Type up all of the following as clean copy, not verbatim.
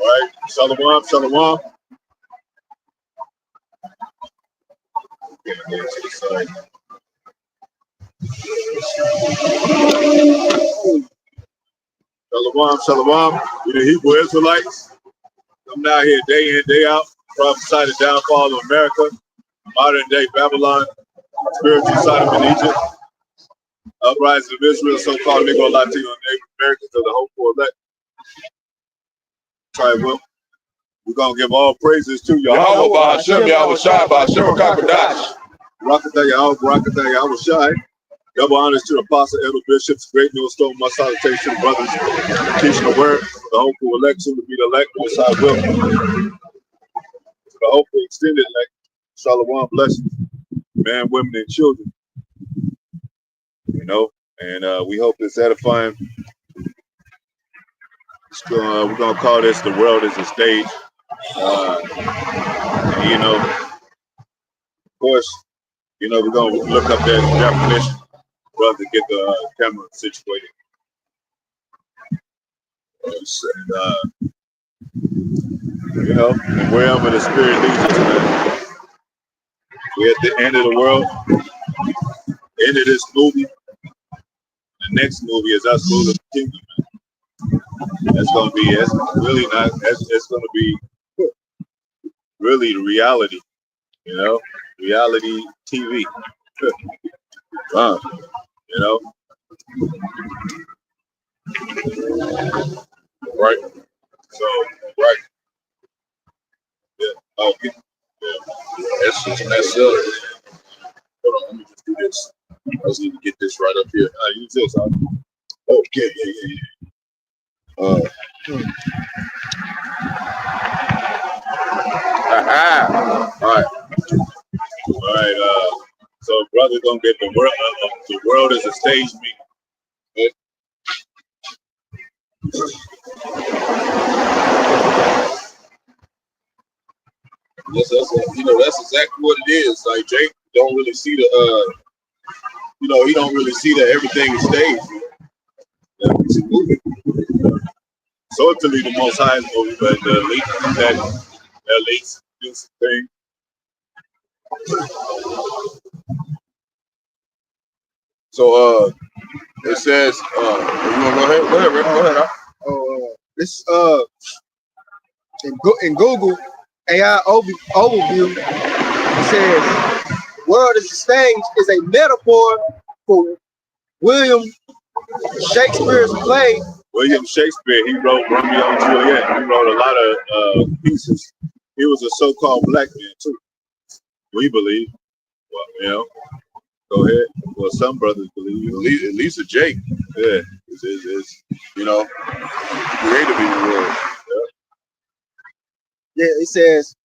right, shalom, shalom. Shalom, shalom. We the Hebrew Israelites come down here day in, day out, prophesy the downfall of America, modern day Babylon, spiritual Sodom and Egypt, uprising of Israel, so-called Negro Latino Native Americans of the hopeful elect. Try will. We're gonna give all praises to Yahweh Ba'Hashem, Yahweh Shai, Ba'Hashem, Kakadash. Barakatah Yahweh, Barakatah Yahweh Shai. Double honors to the apostle, elder bishops, great millstone, my salutation, brothers, teaching the word, the hopeful election to be the elect, which I will. To the hopeful extended elect, shalom, blessings, men, women, and children. You know, and we hope it's edifying. We're gonna call this "The World is a Stage." And, you know, of course, you know, we're gonna look up that definition. Brother, get the camera situated. And, you know, and wherever the spirit leads us, man. We're at the end of the world, end of this movie. The next movie is us moving the kingdom. That's gonna be, it's really not, it's gonna be really reality, you know, reality TV. You know, right? So, right. Yeah. Oh, yeah. That's just messed up. Hold on, let me just do this. I just need to get this right up here. I use this. Oh, yeah. All right. All right. So, brother, gonna get the world. The world is a stage meeting. That's you know, that's exactly what it is. Like Jake don't really see the you know, he don't really see that everything is staged. It's a movie. So to lead the most high movie, but the elite that elites do some thing. So it says you wanna go ahead? Go ahead, Rick. Go ahead. This in Google AI overview, it says "World is a Stage" is a metaphor for William Shakespeare's play. William Shakespeare, he wrote Romeo and Juliet. He wrote a lot of pieces. He was a so-called black man too. We believe. Well, you know, go ahead. Well, some brothers believe. At least a Jake. Yeah, is you know, creative in the world. Yeah, it says,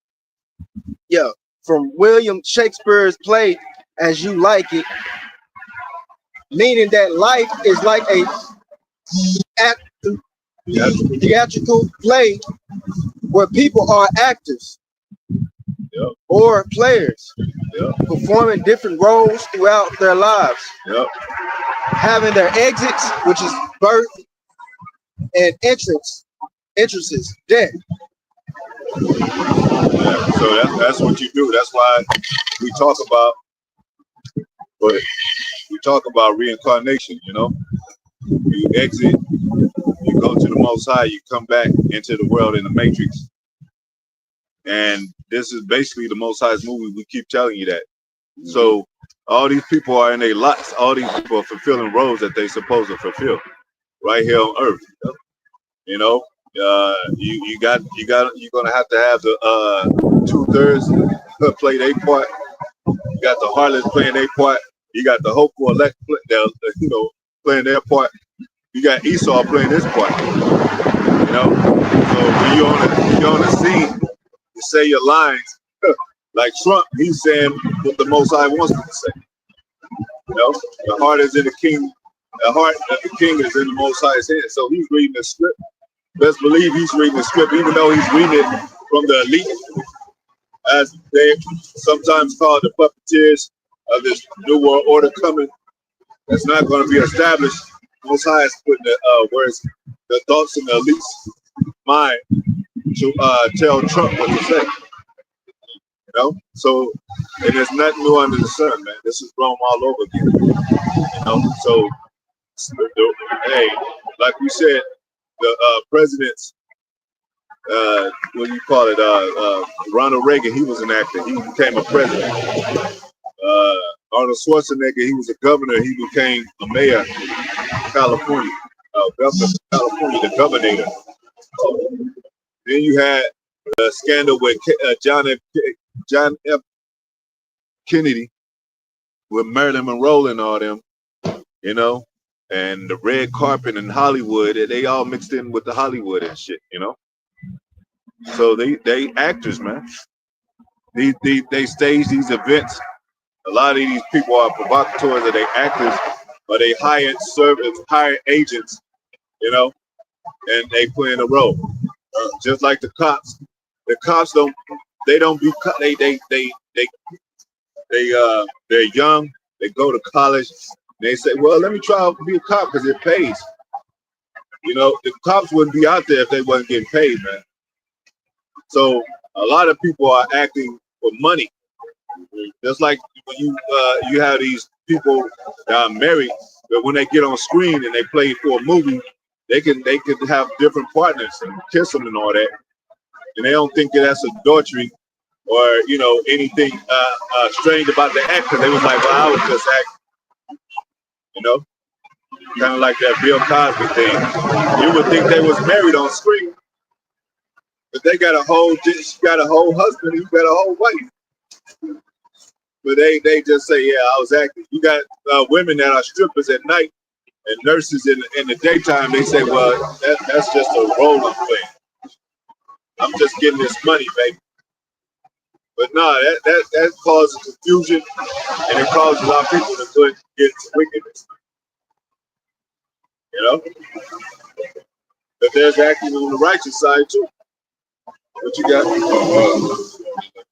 yeah, from William Shakespeare's play As You Like It, meaning that life is like a theatrical play where people are actors or players performing different roles throughout their lives, having their exits, which is birth, and entrances, death. Yeah, so that's what you do. That's why we talk about reincarnation. You know, you exit, you go to the Most High, you come back into the world in the Matrix, and this is basically the Most High's movie. We keep telling you that. So all these people are in their lots. All these people are fulfilling roles that they supposed to fulfill right here on Earth. You know. You're gonna have to have the 2/3 play their part. You got the harlots playing their part. You got the hopeful elect, you know, playing their part. You got Esau playing his part. You know, so when you're on the scene, you say your lines. Like Trump, he's saying what the Most High wants him to say. You know, the heart is in the king. The heart of the king is in the Most High's hand. So he's reading the script. Best believe he's reading the script, even though he's reading it from the elite, as they sometimes call the puppeteers of this new world order coming. That's not going to be established. Most High is putting the words, the thoughts in the elite's mind to tell Trump what to say. You know, so and there's nothing new under the sun, man. This is Rome all over again. You know, so hey, like we said, the president's what do you call it? Ronald Reagan, he was an actor. He became a president. Arnold Schwarzenegger, he was a governor. He became a mayor of California, governor of California, the governor. Then you had a scandal with John F. Kennedy with Marilyn Monroe and all them, you know, and the red carpet in Hollywood, they all mixed in with the Hollywood and shit, you know. So they actors, man. They stage these events. A lot of these people are provocateurs, or they actors, or they hired agents, you know, and they play in a role. Just like the cops. The cops don't be they're young, they go to college, and they say, well, let me try out to be a cop because it pays. You know, the cops wouldn't be out there if they wasn't getting paid, man. So a lot of people are acting for money. Just like when you have these people that are married, but when they get on screen and they play for a movie, they can have different partners and kiss them and all that, and they don't think that that's adultery or you know anything strange about the act, because they was like, well, I was just acting, you know, kind of like that Bill Cosby thing. You would think they was married on screen, but they got a whole husband, you got a whole wife. But they just say, yeah, I was acting. You got women that are strippers at night and nurses in the daytime. They say, well, that's just a role I'm playing. I'm just getting this money, baby. But no, that causes confusion, and it causes a lot of people to get into wickedness. You know? But there's acting on the righteous side too. What you got?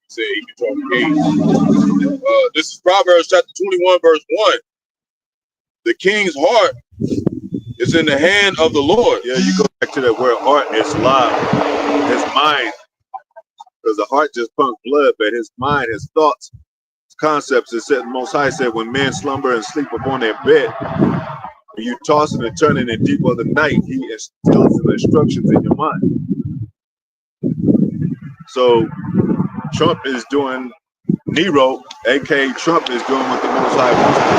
Say he can talk kings. This is Proverbs chapter 21, verse 1. The king's heart is in the hand of the Lord. Yeah, you go back to that word heart, it's live. His mind, because the heart just pumps blood, but his mind, his thoughts, his concepts, it said, Most High said, when men slumber and sleep upon their bed, when you tossing and turning in deep of the night, he instills the instructions in your mind. So Trump is doing, Nero, aka Trump, is doing what the Most High wants to do.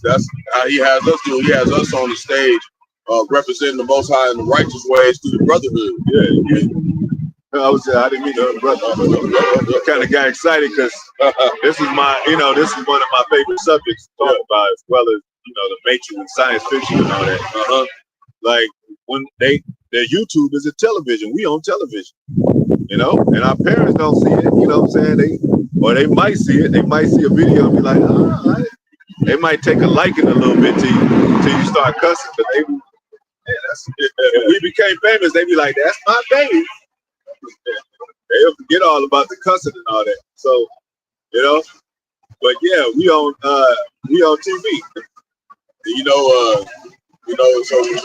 That's how he has us do. He has us on the stage representing the Most High in the righteous ways through the brotherhood. Yeah. I didn't mean to brother. I kind of got excited because this is this is one of my favorite subjects to talk about, as well as the Matrix and science fiction and all that. Like when their YouTube is a television, we own television, and our parents don't see it. You know what I'm saying? They might see it. They might see a video and be like, they might take a liking a little bit till you start cussing. But if we became famous, they'd be like, that's my baby. They'll forget all about the cussing and all that. So, but yeah, we on TV. So when you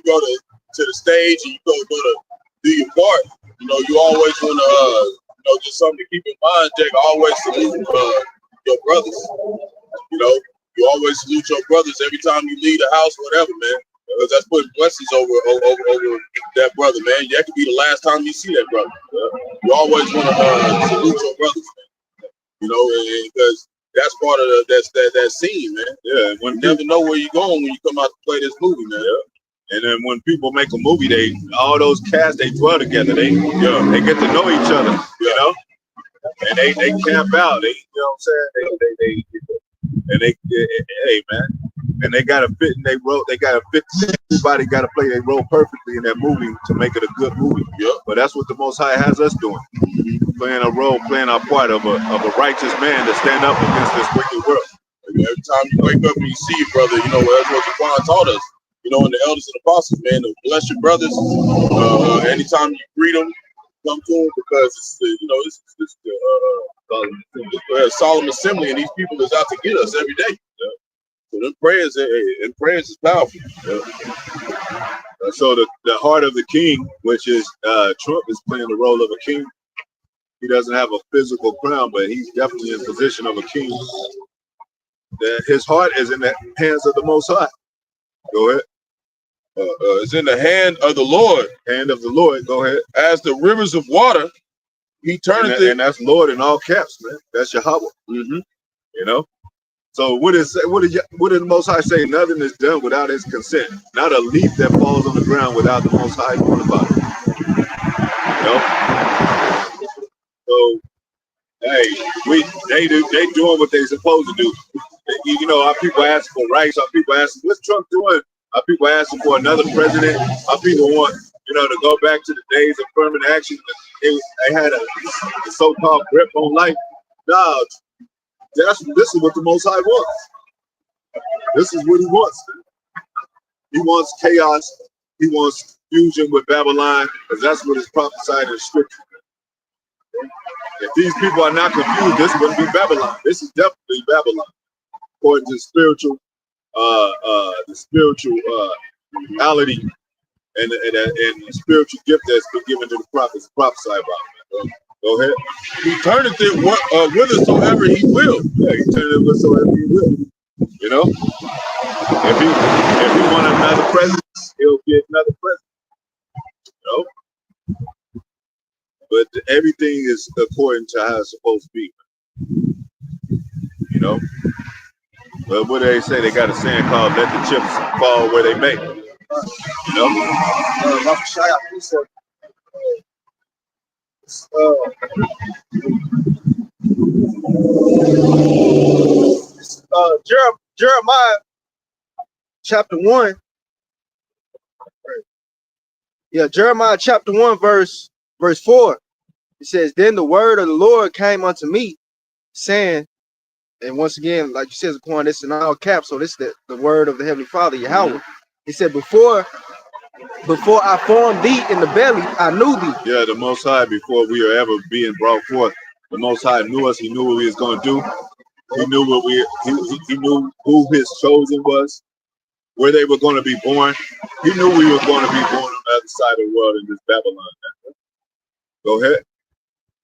go to the stage and you go to do your part, you always want to, just something to keep in mind, Jake. Always salute your brothers. You always salute your brothers every time you leave the house, whatever, man. Because that's putting blessings over that brother, man. That could be the last time you see that brother. You always want to salute your brothers, man. Because that's part of that scene, man. Yeah, you never know where you're going when you come out to play this movie, man. Yeah. And then when people make a movie, all those casts, they dwell together. They get to know each other, and they camp out. They, what I'm saying? Hey, man. And they got to fit in their role. They got to fit. Everybody got to play their role perfectly in that movie to make it a good movie. Yeah. But that's what the Most High has us doing. playing a role, playing our part of a righteous man to stand up against this wicked world. Every time you wake up and you see your brother, you know, that's what Jaquan taught us. You know, and the elders and apostles, man, to bless your brothers. Anytime you greet them, come to them, because it's the, you know, it's the solemn assembly, and these people is out to get us every day. So them prayers, and prayers is powerful. So the heart of the king, which is Trump, is playing the role of a king. He doesn't have a physical crown, but he's definitely in position of a king. His heart is in the hands of the Most High. Go ahead. It's in the hand of the Lord. Hand of the Lord. Go ahead. As the rivers of water, he turneth it. And that's Lord in all caps, man. That's Yahweh. You know. So what did the Most High say? Nothing is done without His consent. Not a leaf that falls on the ground without the Most High knowing about it. You know. So hey, they doing what they supposed to do. You know, our people asking for rights. Our people asking, what's Trump doing? Our people asking for another president. Our people want, you know, to go back to the days of affirmative action. They had a so-called grip on life. No, this is what the Most High wants. This is what He wants. He wants chaos. He wants fusion with Babylon, because that's what is prophesied in Scripture. If these people are not confused, this wouldn't be Babylon. This is definitely Babylon, according to the spiritual reality and the spiritual gift that's been given to the prophets to prophesy about. Go ahead. He turneth it whithersoever He will. Yeah, He turneth it whithersoever He will. You know, if he want another president, He'll get another president. You know. But everything is according to how it's supposed to be. You know? But what do they say? They got a saying called let the chips fall where they may. You know? Jeremiah chapter 1. Yeah, Jeremiah chapter 1, verse 4. It says, then the word of the Lord came unto me, saying, and once again, like you said, Zaquan, this in all caps, so this is the word of the Heavenly Father, Yahweh. He said, before I formed thee in the belly, I knew thee. Yeah, the Most High, before we were ever being brought forth, the Most High knew us. He knew what we was going to do. He knew he knew who His chosen was, where they were going to be born. He knew we were going to be born on the other side of the world in this Babylon. Go ahead.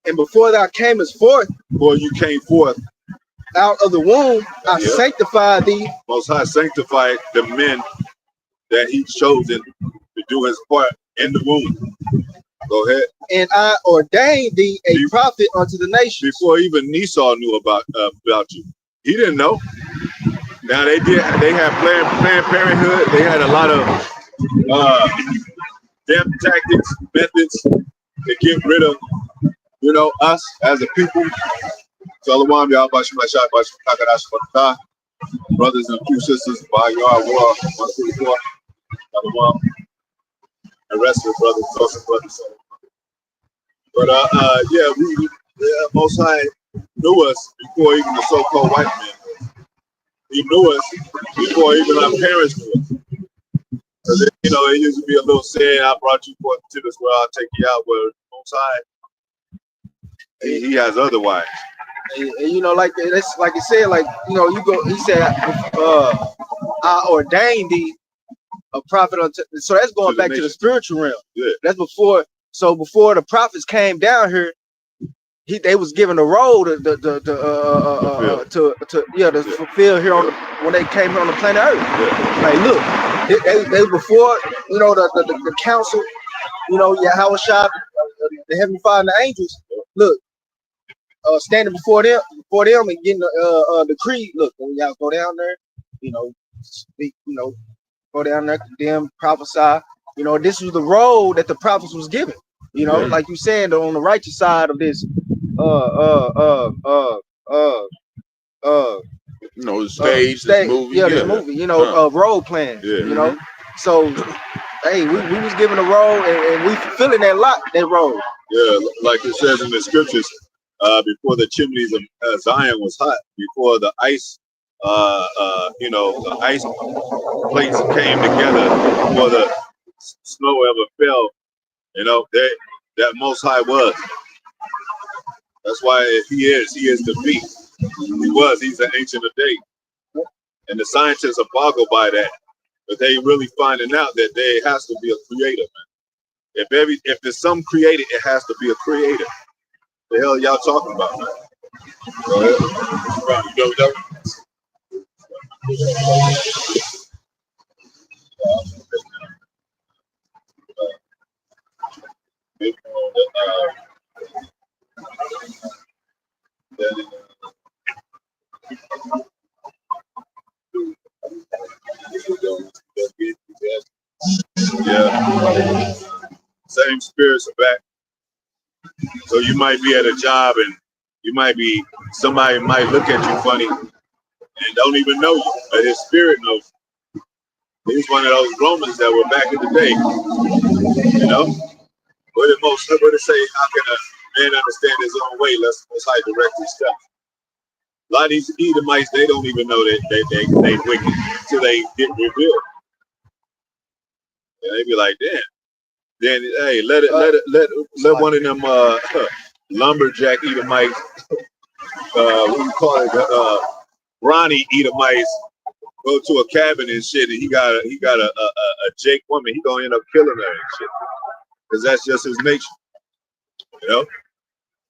And before thou camest forth, before you came forth out of the womb, I sanctified thee. Most High sanctified the men that He chosen to do His part in the womb. Go ahead. And I ordained thee a prophet unto the nations. Before even Esau knew about you. He didn't know. Now they had Planned Parenthood. They had a lot of damn tactics, methods to get rid of, you know, us as a people. Shalom, y'all, brothers and few sisters, by your war, 144. Shalom. The rest of the brothers, also brothers. But Most High knew us before even the so-called white man. He knew us before even our parents knew us. Because you know, it used to be a little saying, I brought you forth to this world, I'll take you out. Where Most High, he has other wives. And you know, like that's like he said, like, you know, you go, he said, I ordained thee a prophet unto, so that's going back to the spiritual realm. Yeah. That's before the prophets came down here, they was given a role to fulfill here on when they came here on the planet Earth. Yeah. Like, look, they before, you know, the council, you know, Yahweh Shah, the Heavenly Father and the angels, look, standing before them and getting the decree. Look, when y'all go down there, you know, speak, you know, go down there, condemn, prophesy. You know, this was the role that the prophets was given. You know, like you said, on the righteous side of this, you know, the stage, this movie, this movie, you know, role playing. Yeah. You know, so hey, we was given a role, and we fulfilling that role. Yeah, like it says in the scriptures, before the chimneys of Zion was hot, before the ice, the ice plates came together, before the snow ever fell, that Most High was. That's why he is the beat. He's the Ancient of Days. And the scientists are boggled by that. But they really finding out that there has to be a creator, man. If there's some created, it has to be a creator. The hell y'all talking about, man? Yeah. Same spirits are back. So you might be at a job and somebody might look at you funny and don't even know you, but his spirit knows you. He's one of those Romans that were back in the day. What it say, how can a man understand his own way lest Most High direct his steps? A lot of these Edomites, they don't even know that they wicked until they get revealed. And they be like, damn. Then hey, let one of them lumberjack Edomites, what do you call it, Ronnie Edomites, go to a cabin and shit, and he got a Jake woman. He gonna end up killing her and shit, because that's just his nature.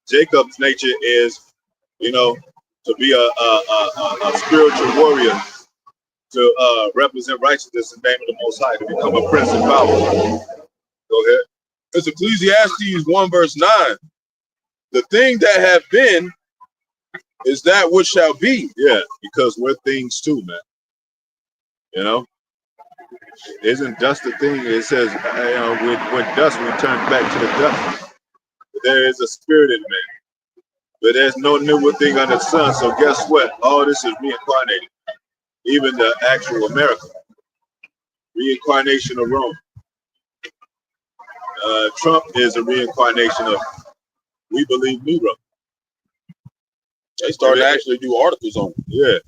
Jacob's nature is, to be a spiritual warrior, to represent righteousness in the name of the Most High, to become a prince of power. Go ahead. It's Ecclesiastes 1 verse 9. The thing that have been is that which shall be. Yeah, because we're things too, man. Isn't dust a thing? It says, with dust we turn back to the dust. But there is a spirit in man. But there's no new thing under the sun. So guess what? All this is reincarnated. Even the actual America. Reincarnation of Rome. Trump is a reincarnation of We Believe Negro. They started to actually do articles on him. Yeah.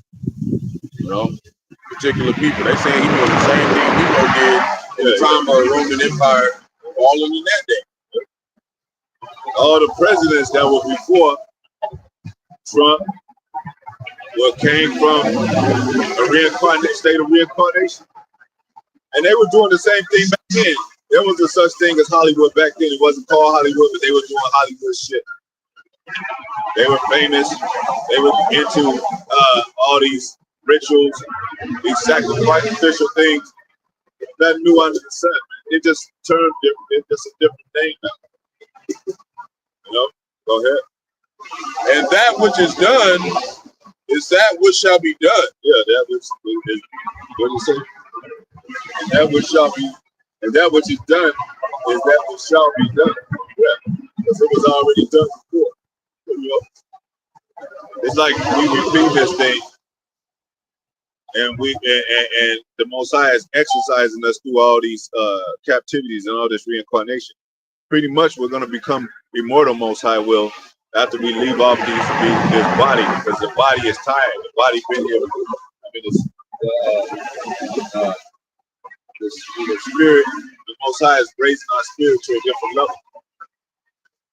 Particular people. They saying he doing the same thing Negro did in the time of the Roman Empire, all in that day. All the presidents that were before Trump came from a state of reincarnation. And they were doing the same thing back then. There was a such thing as Hollywood back then. It wasn't called Hollywood, but they were doing Hollywood shit. They were famous. They were into all these rituals, these sacrificial things. Nothing new under the sun. It just turned different. It's just a different name now. Go ahead. And that which is done is that which shall be done. Yeah, that which is, what do you say? And that which shall be, and that which is done is that which shall be done. Yeah, because it was already done before. It's like we repeat this thing, and and the Most High is exercising us through all these captivities and all this reincarnation. Pretty much, we're going to become immortal. Most High will, after we leave off this body, because the body is tired. The body been here. I mean, the spirit, the Most High is raising our spirit to a different level,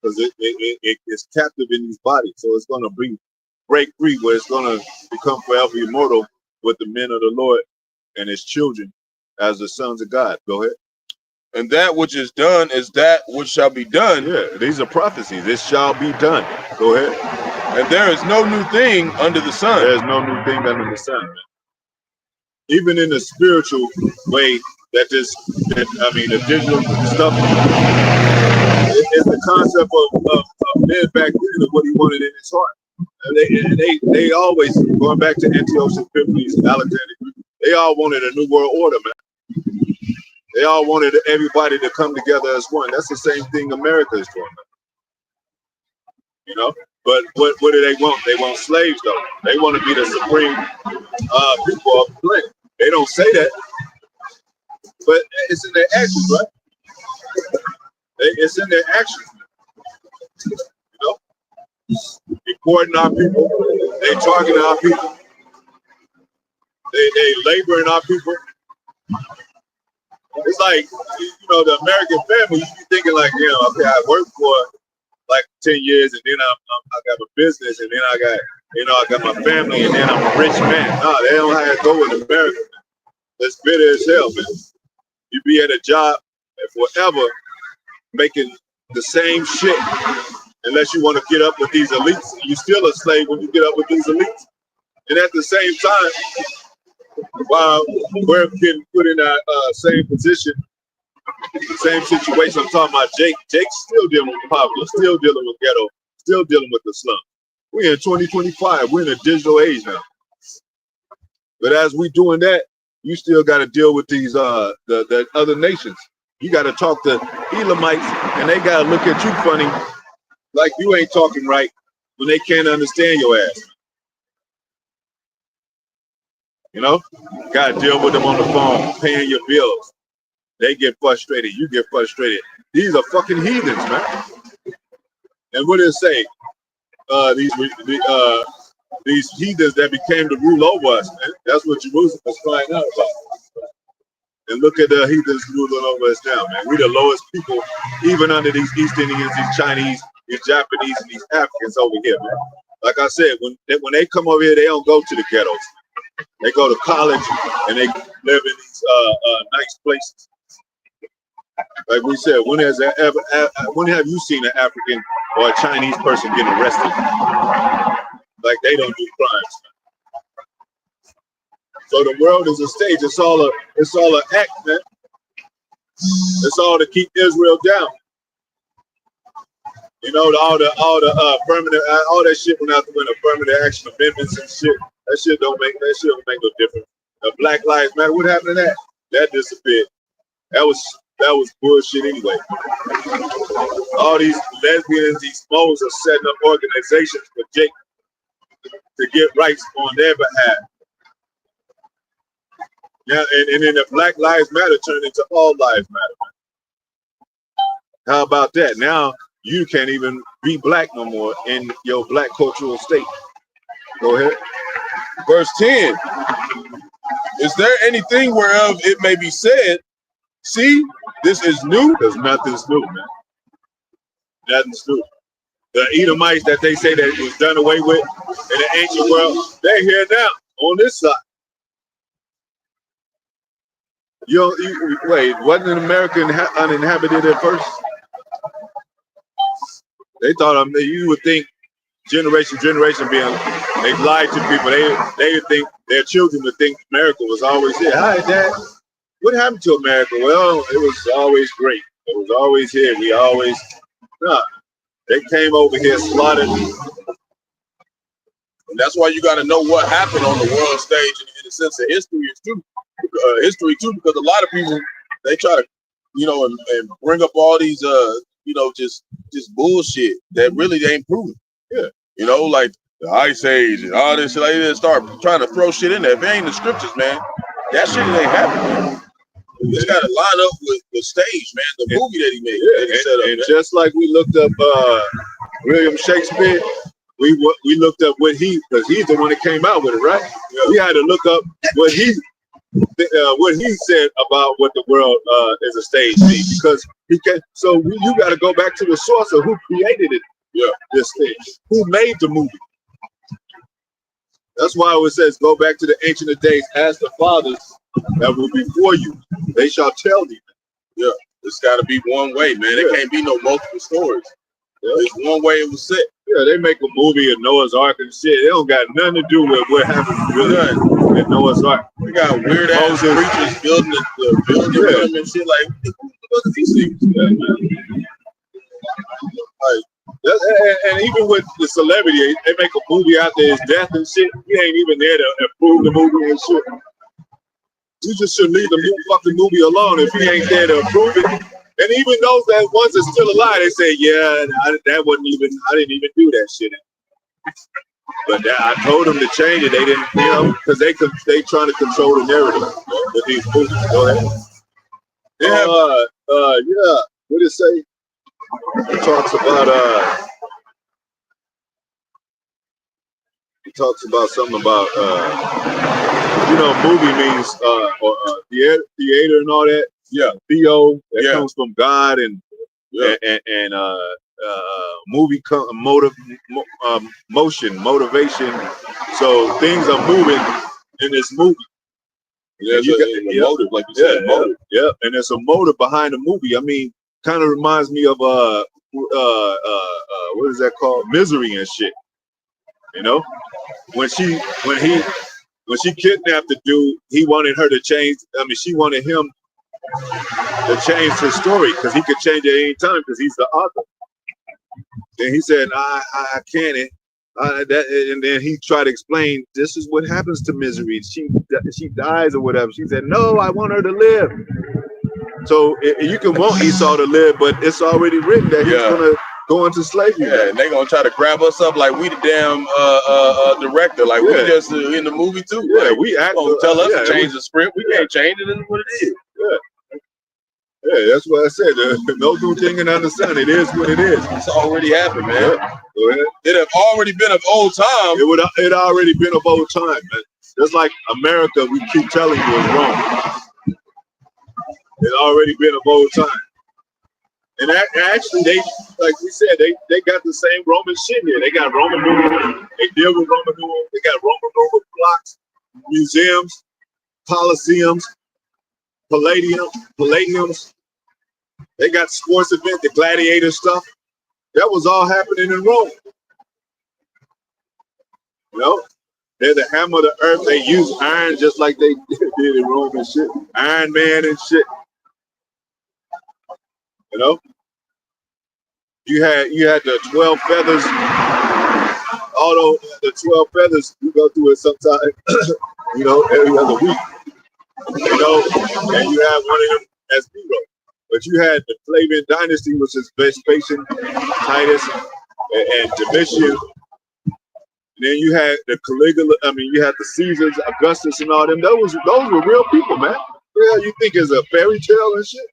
because it is captive in these bodies. So it's going to break free, where it's going to become forever immortal with the men of the Lord and his children as the sons of God. Go ahead. And that which is done is that which shall be done. Yeah, these are prophecies. It shall be done. Go ahead. And there is no new thing under the sun. There's no new thing under the sun, man. Even in the spiritual way, the digital stuff, it's the concept of men back then of what he wanted in his heart. And they always, going back to Antiochus Epiphanes, Alexander, they all wanted a new world order, man. They all wanted everybody to come together as one. That's the same thing America is doing, man. But what do they want? They want slaves, though. They want to be the supreme people of the planet. They don't say that. But it's in their actions, right? It's in their actions. You know, deporting our people, they targeting our people, they laboring our people. It's like, you know, the American family, you be thinking like, you know, okay, I worked for like 10 years and then I got a business and then I got, you know, I got my family and then I'm a rich man. No, they don't have to go with America. That's bitter as hell, man. You be at a job and forever making the same shit unless you want to get up with these elites. You're still a slave when you get up with these elites. And at the same time, while we're getting put in that same position, same situation, I'm talking about Jake. Jake's still dealing with poverty, still dealing with ghetto, still dealing with the slum. We're in 2025. We're in a digital age now. But as we doing that, you still got to deal with these the other nations. You got to talk to Elamites, and they got to look at you funny, like you ain't talking right when they can't understand your ass. You know, got to deal with them on the phone, paying your bills. They get frustrated. You get frustrated. These are fucking heathens, man. And what did it say? These heathens that became to rule over us, man. That's what Jerusalem is crying out about. And look at the heathens ruling over us now, man. We the lowest people, even under these East Indians, these Chinese, these Japanese, and these Africans over here, man. Like I said, when they come over here, they don't go to the ghettos. They go to college and they live in these nice places. Like we said, when have you seen an African or a Chinese person getting arrested? Like they don't do crimes. So the world is a stage. It's all an act, man. It's all to keep Israel down. You know, all the affirmative, all that shit went out the window. Affirmative action amendments and shit. That shit don't make no difference. The Black Lives Matter. What happened to that? That disappeared. That was bullshit anyway. All these lesbians, these moles are setting up organizations for Jake to get rights on their behalf. Yeah, and then the Black Lives Matter turned into All Lives Matter. How about that? Now you can't even be black no more in your black cultural state. Go ahead. Verse 10. Is there anything whereof it may be said, see, this is new? Because nothing's new, man. Nothing's new. The Edomites that they say that was done away with in the ancient world, they're here now on this side. Wait, wasn't America uninhabited at first? They thought you would think generation being, they lied to people. They would think their children would think America was always here. Hi, Dad. What happened to America? Well, it was always great. It was always here. They came over here, slaughtered. And that's why you got to know what happened on the world stage in a sense of history too. Because a lot of people, they try to, you know, and bring up all these, you know, just bullshit that really they ain't proven. Yeah. You know, like the Ice Age and all this shit. Like they start trying to throw shit in there. If it ain't the scriptures, man, that shit ain't happening. You just got to line up with the stage, man, the movie that he made. Yeah, and just like we looked up William Shakespeare, we looked up what because he's the one that came out with it, right? Yeah. We had to look up what he said about what the world is a stage piece, because he can. So you got to go back to the source of who created it. Yeah, this thing, who made the movie. That's why it says, go back to the ancient of days, ask the fathers that were before you. They shall tell thee. Yeah, it's got to be one way, man. There can't be no multiple stories. Yeah. It's one way it was set. Yeah, they make a movie of Noah's Ark and shit. They don't got nothing to do with what happened really in Noah's Ark. We got weird ass creatures building them and shit. Like, what are these things? Yeah, man. And even with the celebrity, they make a movie after his death and shit. He ain't even there to approve the movie and shit. You just should leave the fucking movie alone if he ain't there to approve it. And even those that ones that's still alive, they say, yeah, that wasn't even, I didn't even do that shit. But I told them to change it. They didn't, you know, because they trying to control the narrative with these movies. Go ahead. Yeah. Yeah. What did it say? It talks about It talks about something about movie means or theater and all that. Yeah. Theo that Yeah. comes from God and Yeah. and movie motion, motivation. So things are moving in this movie. Yeah, And you a motive, like you said, motive. Yeah, and there's a motive behind the movie. I mean, kind of reminds me of what is that called? Misery and shit. You know, when she kidnapped the dude, he wanted her to change. I mean, she wanted him to change his story because he could change it at any time because he's the author. And he said, I can't. And then he tried to explain, this is what happens to Misery. She dies or whatever. She said, no, I want her to live. So you can want Esau to live, but it's already written that he's gonna go into slavery. Yeah, and they're gonna try to grab us up like we the damn director, like we just in the movie too. Yeah, like, we act. Tell us to change the script. We can't change it. It's what it is. Yeah, that's what I said. No new thing and understand. It is what it is. It's already happened, man. Yeah. Go ahead. It have already been of old time. It already been of old time, man. Just like America, we keep telling you is wrong. It already been of old time. And actually, they, like we said, they got the same Roman shit here. They got Roman numerals. They deal with Roman numerals. They got Roman numeral blocks, museums, coliseums, palladiums. They got sports events, the gladiator stuff. That was all happening in Rome. You know, they're the hammer of the earth. They use iron just like they did in Rome and shit. Iron Man and shit. You know, you had the 12 feathers. Although the 12 feathers, you go through it sometime, every other week. And you have one of them as Nero. But you had the Flavian dynasty, which is Vespasian, Titus, and Domitian. And then you had the Caligula. I mean, you had the Caesars, Augustus, and all them. Those were real people, man. Yeah, you think it's a fairy tale and shit?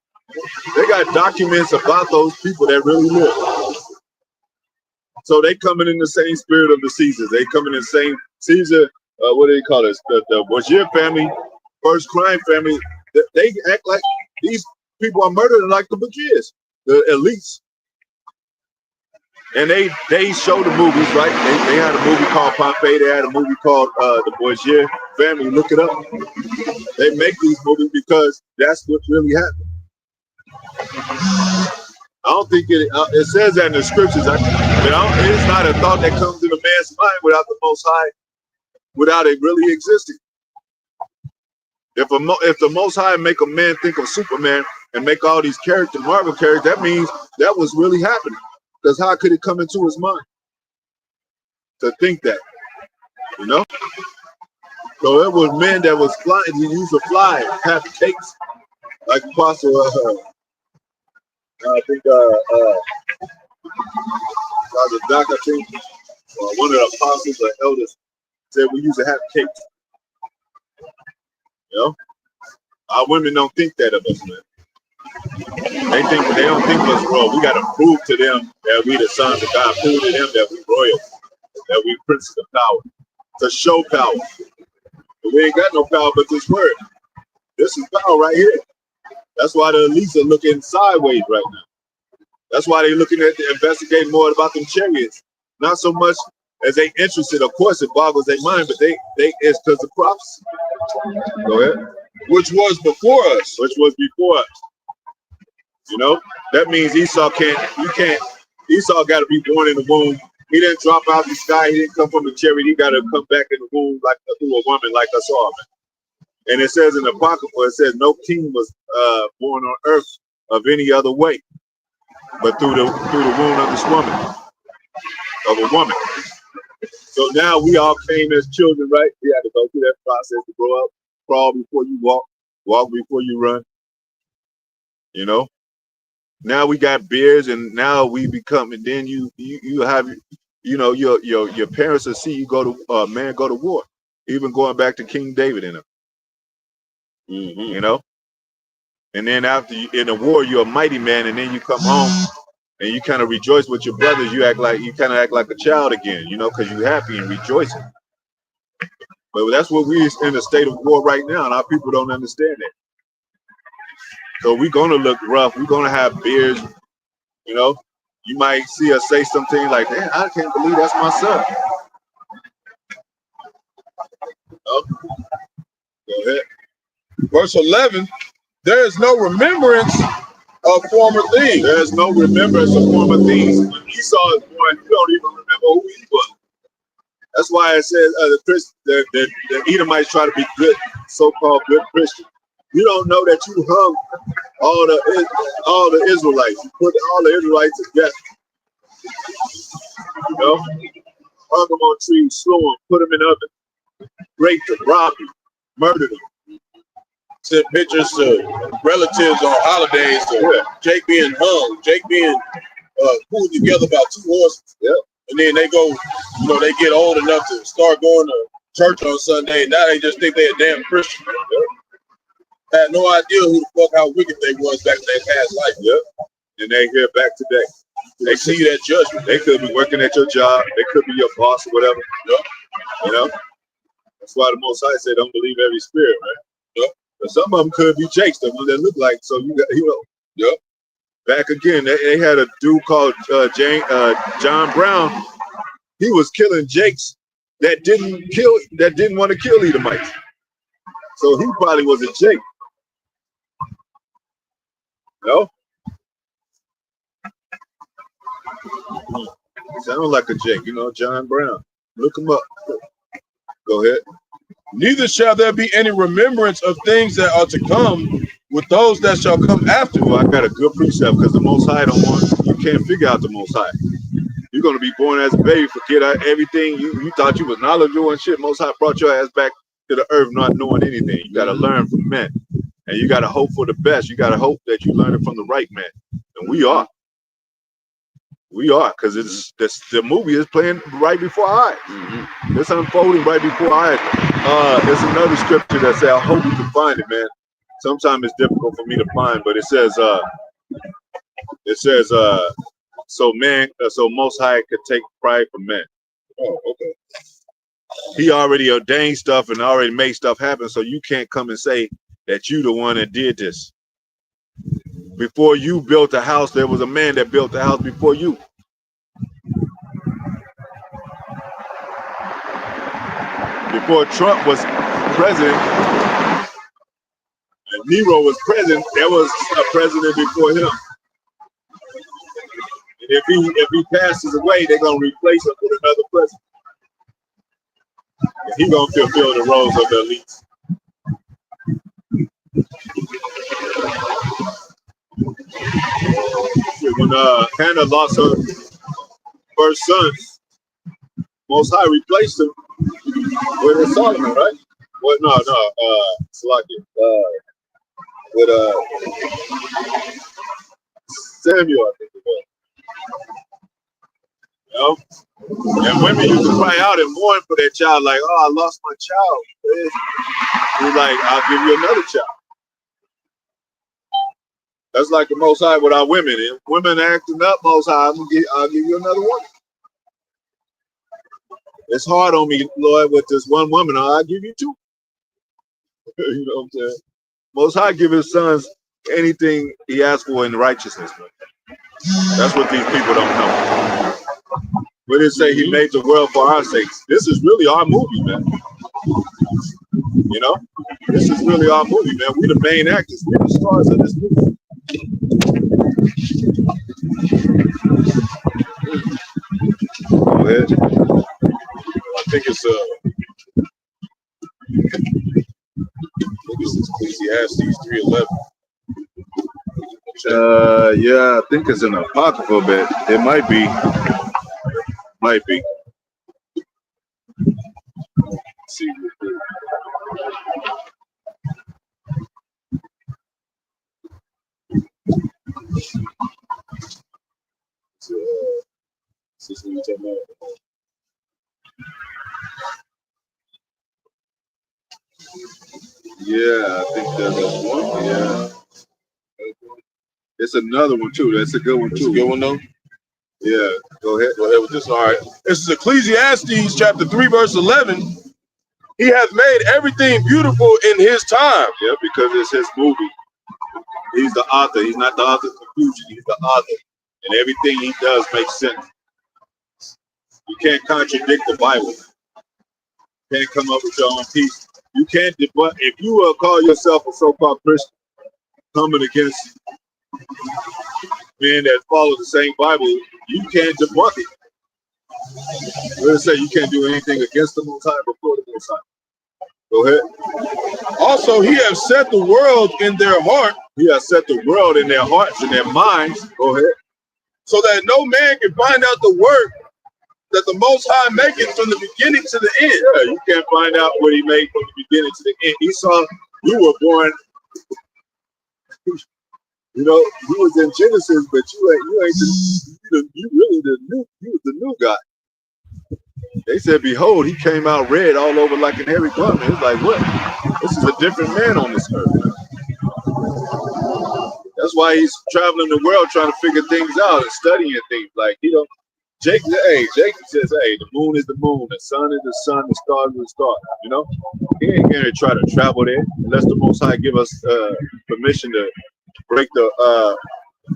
They got documents about those people that really live. So they coming in the same spirit of the Caesars. They coming in the same Caesar. What do they call it? The Borgia family, first crime family. They act like these people are murdered like the Borgias, the elites. And they show the movies, right? They had a movie called Pompeii. They had a movie called the Borgia family. Look it up. They make these movies because that's what really happened. I don't think it says that in the scriptures, but it's not a thought that comes in a man's mind without the Most High, without it really existing. If the Most High make a man think of Superman and make all these Marvel characters, that means that was really happening. Because how could it come into his mind to think that, you know? So it was men that was flying. He used to fly, have cakes, like Apostle. I think the doc, I think one of the apostles or elders said we used to have cakes. You know, our women don't think that of us, man. They don't think of us royal. We got to prove to them that we the sons of God. Prove to them that we royal, that we princes of power, to show power. But we ain't got no power but this word. This is power right here. That's why the elites are looking sideways right now. That's why they're looking at investigating more about them chariots. Not so much as they interested. Of course, it boggles their mind, but it's because of prophecy. Go ahead. Which was before us. Which was before us. You know, that means Esau Esau got to be born in the womb. He didn't drop out the sky. He didn't come from the chariot. He got to come back in the womb through a woman like us all, man. And it says in the Apocrypha, it says no king was born on earth of any other way, but through the womb of this woman, of a woman. So now we all came as children, right? We had to go through that process to grow up, crawl before you walk before you run. You know. Now we got beards, and now we become, and then you have, your parents will see you go to man go to war, even going back to King David in them. You know, And then after in the war, you're a mighty man, and then you come home and you kind of rejoice with your brothers. You kind of act like a child again, you know, because you're happy and rejoicing. But that's what we in a state of war right now, and our people don't understand that. So we're gonna look rough. We're gonna have beers, you know. You might see us say something like, "Man, I can't believe that's my son." Oh, go ahead. Verse 11, there is no remembrance of former things. There's no remembrance of former things. When Esau is born, you don't even remember who he was. That's why it says the Edomites try to be good, so-called good Christians. You don't know that you hung all the Israelites. You put all the Israelites together. You know, hung them on trees, slew them, put them in ovens, raped them, robbed them, murdered them. Sent pictures to relatives on holidays of Jake being hung, Jake being pulled together by 2 horses. Yep. And then they go, you know, they get old enough to start going to church on Sunday. Now they just think they're a damn Christian. Yep. Had no idea who the fuck, how wicked they was back in their past life. Yep. And they here back today. They see that judgment. They could be working at your job. They could be your boss or whatever. Yep. You know? That's why the Most High said, don't believe every spirit, right? Yep. But some of them could be Jakes, the one that look like. So you got, you know. Yep. Back again, they had a dude called John Brown. He was killing Jakes that didn't want to kill Edomites. So he probably was a Jake. No? Sound like a Jake, you know, John Brown. Look him up. Go ahead. Neither shall there be any remembrance of things that are to come with those that shall come after. Well, I got a good precept because the Most High don't want, you can't figure out the Most High. You're going to be born as a baby, forget everything. You thought you was knowledgeable and shit. Most High brought your ass back to the earth not knowing anything. You got to learn from men. And you got to hope for the best. You got to hope that you learn it from the right man. And we are. We are, because the movie is playing right before our eyes. Mm-hmm. It's unfolding right before our eyes. There's another scripture that says, I hope you can find it, man. Sometimes it's difficult for me to find, but it says, so Most High could take pride from men. Oh, okay. He already ordained stuff and already made stuff happen, so you can't come and say that you the one that did this. Before you built a house, there was a man that built the house before you. Before Trump was president and Nero was president, there was a president before him. And if he passes away, they're gonna replace him with another president. And he's gonna fulfill the roles of the elites. When Hannah lost her first son, Most High replaced him with Solomon, right? Well, no, Salakia. With Samuel, I think it was. You know? And women used to cry out and mourn for their child, like, oh, I lost my child. He's like, I'll give you another child. That's like the Most High with our women. If women acting up, Most High, I'll give you another one. It's hard on me, Lord, with this one woman. I'll give you 2. You know what I'm saying? Most High give his sons anything he asks for in righteousness. That's what these people don't know. We didn't say he made the world for our sakes. This is really our movie, man. You know? This is really our movie, man. We the main actors. We're the stars of this movie. Go ahead. I think it's Ecclesiastes 3:11. Yeah, I think it's an apocryphal bit. It might be. Might be. Let's see. Yeah, I think that's one. Yeah. It's another one too. That's a good one It's a too. good one though. Yeah, go ahead. Go ahead with this. All right. This is Ecclesiastes chapter 3, verse 11. He hath made everything beautiful in his time. Yeah, because it's his movie. He's the author. He's not the author of confusion. He's the author, and everything he does makes sense. You can't contradict the Bible. You can't come up with your own piece. You can't debunk. If you call yourself a so-called Christian, coming against men that follow the same Bible, you can't debunk it. We'll say you can't do anything against the Most High before the Most High. Go ahead. Also, he hath set the world in their heart. He has set the world in their hearts and their minds. Go ahead. So that no man can find out the work that the Most High maketh from the beginning to the end. Yeah, you can't find out what he made from the beginning to the end. Esau, you were born, you know, you was in Genesis, but you really was the new guy. They said, behold, he came out red all over like an hairy garment. It's like, what? This is a different man on this earth. That's why he's traveling the world trying to figure things out and studying things. Like, Jacob says, hey, the moon is the moon, the sun is the sun, the stars are the stars. You know, he ain't going to try to travel there unless the Most High give us permission to break the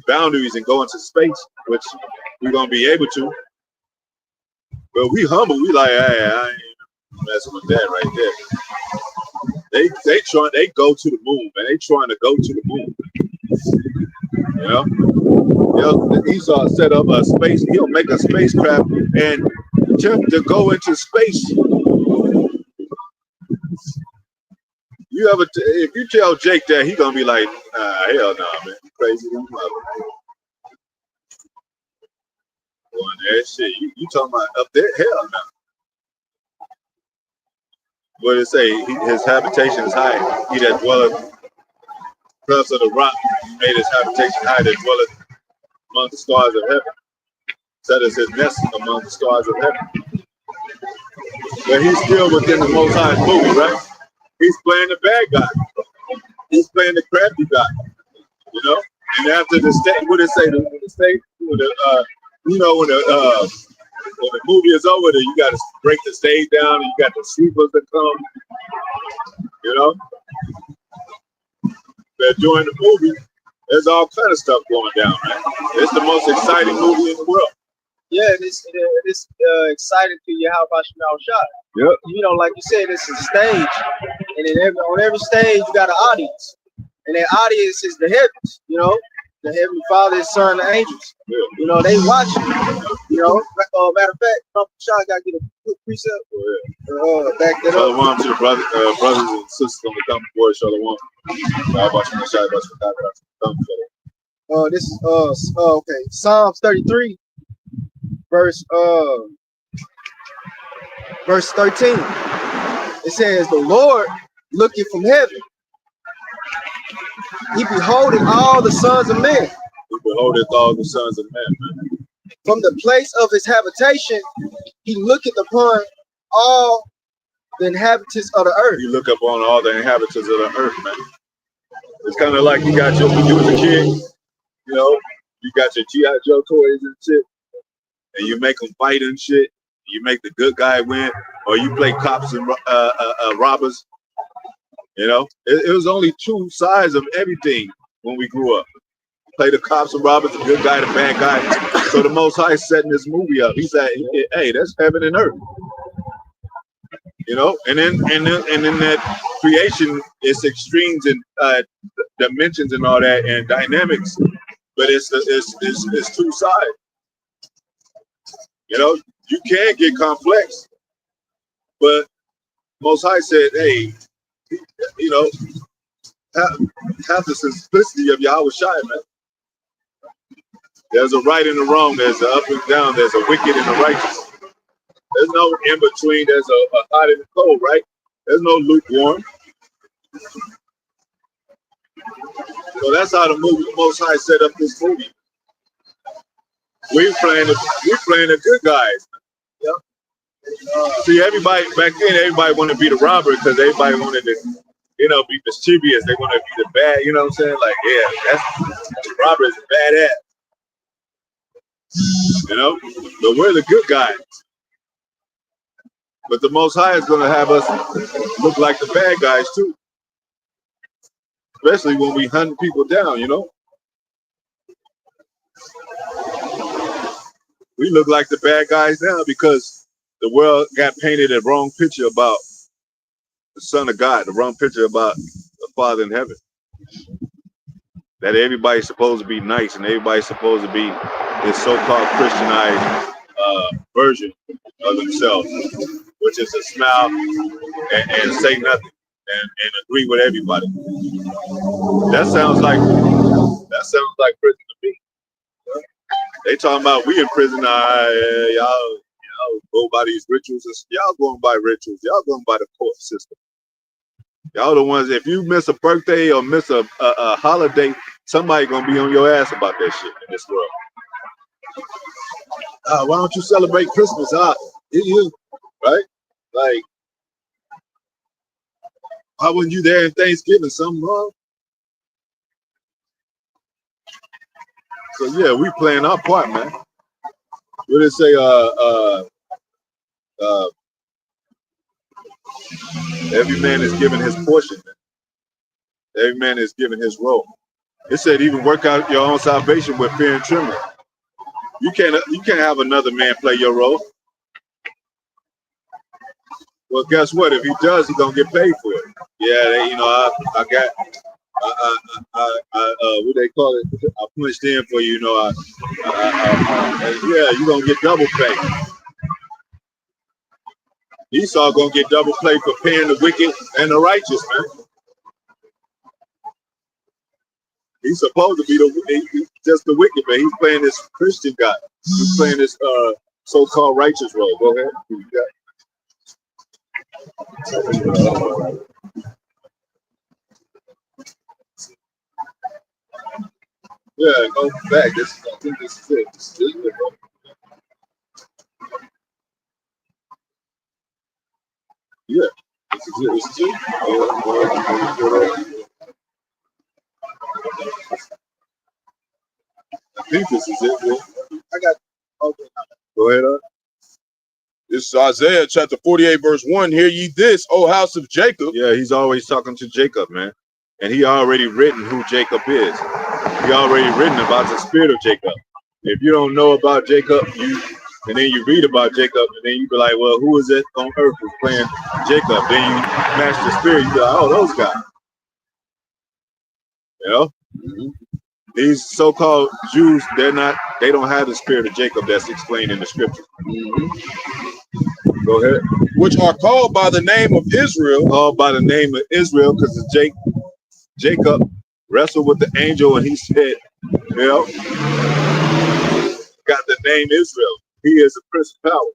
boundaries and go into space, which we're going to be able to. But we humble. We like, hey, I ain't messing with that right there. They go to the moon, man. They trying to go to the moon. You know, Esau set up a space. He'll make a spacecraft and attempt to go into space. If you tell Jake that, he gonna be like, hell no, man, you crazy than mother. Going there, shit. You talking about up there? Hell no. What did it say? His habitation is high. He that dwelleth because of the rock, he made his habitation high that dwelleth among the stars of heaven. Set as his nest among the stars of heaven. But he's still within the Most High's movie, right? He's playing the bad guy. He's playing the crafty guy. You know? And after the state, what did it say? The state, when the movie is over, then you got to break the stage down, and you got the sweepers that come. You know? But during the movie, there's all kind of stuff going down, right? It's the most exciting movie in the world. Yeah, it's exciting to you. How about shot? Yep. You know, like you said, it's a stage, and then on every stage you got an audience, and that audience is the heavens. You know, the Heavenly Father, His Son, the angels. Yeah. You know, they watch you. You know, matter of fact, Prophet Shah got to get a quick precept. Back that up. Shalom to the brothers and sisters on the coming board. Shalom. This is okay. Psalms 33, verse 13. It says, "The Lord looketh from heaven; He beholdeth all the sons of men. He beholdeth all the sons of men, man. From the place of His habitation, He looketh upon all the inhabitants of the earth." You look up on all the inhabitants of the earth, man. It's kind of like you got when you was a kid, you know, you got your G.I. Joe toys and shit, and you make them fight and shit. You make the good guy win, or you play cops and robbers. You know, it was only two sides of everything when we grew up. Play the cops and robbers, the good guy, the bad guy. So the Most High setting this movie up. He said, "Hey, that's heaven and earth." You know, and then that creation is extremes and dimensions and all that and dynamics, but it's two sides. You know, you can get complex, but Most High said, "Hey, you know, have the simplicity of Yahweh Shai, man. There's a right and a wrong. There's a up and down. There's a wicked and a righteous. There's no in between. There's a hot and a cold, right? There's no lukewarm." So that's how the Most High set up this movie. We're playing the good guys. Yep. See, everybody back then, everybody wanted to be the robber because everybody wanted to you know, be mischievous. They want to be the bad, you know what I'm saying? Like, yeah, that's Robert is a badass. You know, but we're the good guys. But the Most High is going to have us look like the bad guys too, especially when we hunt people down. You know, we look like the bad guys now because the world got painted a wrong picture about the Son of God, the wrong picture about the Father in heaven. That everybody's supposed to be nice and everybody's supposed to be this so-called Christianized version of themselves, which is to smile and say nothing and agree with everybody. That sounds like prison to me. They talking about we in prison. Y'all go by these rituals. Y'all going by rituals. Y'all going by the court system. Y'all the ones. If you miss a birthday or miss a holiday, somebody gonna be on your ass about that shit in this world. Why don't you celebrate Christmas? You right? Like, why wasn't you there in Thanksgiving? Something wrong? So yeah, we playing our part, man. What did it say? Every man is given his portion. Man. Every man is given his role. It said even work out your own salvation with fear and trembling. You can't have another man play your role. Well, guess what? If he does, he's gonna get paid for it. Yeah, I got what they call it? I punched in for you. Yeah, you're gonna get double pay. Esau gonna get double pay for paying the wicked and the righteous, man. He's supposed to be just the wicked, man. He's playing this Christian guy. He's playing this so-called righteous role. Go ahead. Yeah, go back. I think this is it. This is it, bro. Yeah, this is it. This is it. I think this is it, bro. I got. Okay. Go ahead. This is Isaiah chapter 48, verse 1. Hear ye this, O house of Jacob. Yeah, he's always talking to Jacob, man. And he already written who Jacob is. He already written about the spirit of Jacob. If you don't know about Jacob, and then you read about Jacob, and then you be like, well, who is it on earth who's playing Jacob? Then you match the spirit, you be like, oh, those guys. You know? Mm-hmm. These so-called Jews, they don't have the spirit of Jacob that's explained in the scripture. Mm-hmm. Go ahead. Which are called by the name of Israel. Called by the name of Israel, because Jacob wrestled with the angel and he said, got the name Israel. He is a prince of power.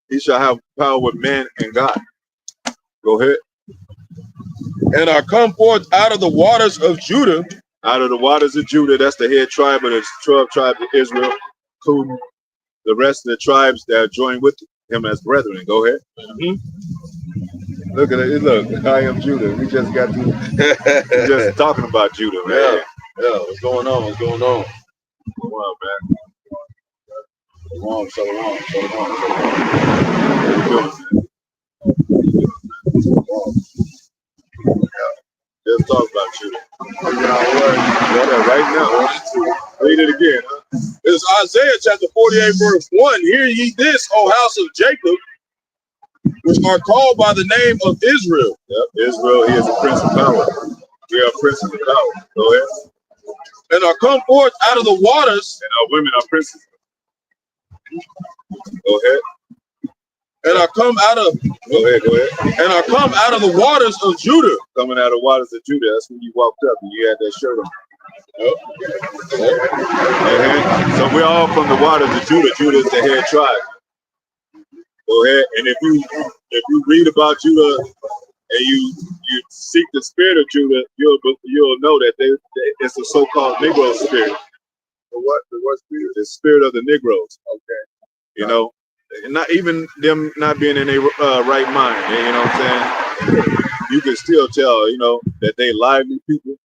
He shall have power with man and God. Go ahead. And are come forth out of the waters of Judah. Out of the waters of Judah, that's the head tribe of the 12 tribes of Israel, including the rest of the tribes that are joined with him as brethren. Go ahead. Mm-hmm. Look at it. Look, I am Judah. We just got to just talking about Judah, man. Yeah. What's going on? What's going on? Come on, man. So long. Just talk about Judah. Right now. Read it again. It's Isaiah chapter 48, verse 1. Hear ye this, O house of Jacob, which are called by the name of Israel. Yep. Israel, he is a prince of power. We are princes of power. Go ahead. And are come forth out of the waters. And our women are princes. Go ahead. And are come out of. Go ahead. And are come out of the waters of Judah. Coming out of the waters of Judah. That's when you walked up and you had that shirt on. Yep. So we're all from the waters of Judah. Judah is the head tribe. Go ahead. And if you read about Judah and you seek the spirit of Judah, you'll know that it's a so-called Negro spirit. What spirit? The spirit of the Negroes. Okay. You know, not even them not being in their right mind. You know what I'm saying? you can still tell, you know, that they lively people.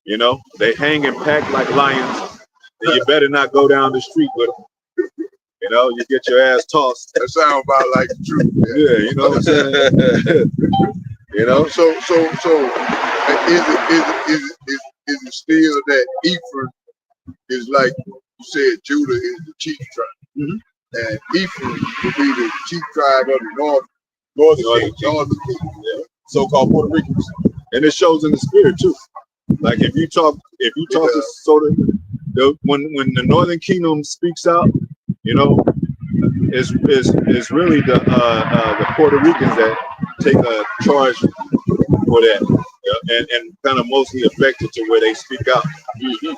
You know, they hang and pack like lions, and you better not go down the street with them. You know, you get your ass tossed. That sounds about like the truth. Yeah, you know what I'm saying? You know, So is it still that Ephraim is like you said, Judah is the chief tribe, and Ephraim would be the chief tribe of the northern kingdom, So-called Puerto Ricans. and it shows in the spirit too. Like if you talk to sort of when the Northern Kingdom speaks out, you know, it's really the Puerto Ricans that take a charge for that, and kind of mostly affected to where they speak out. You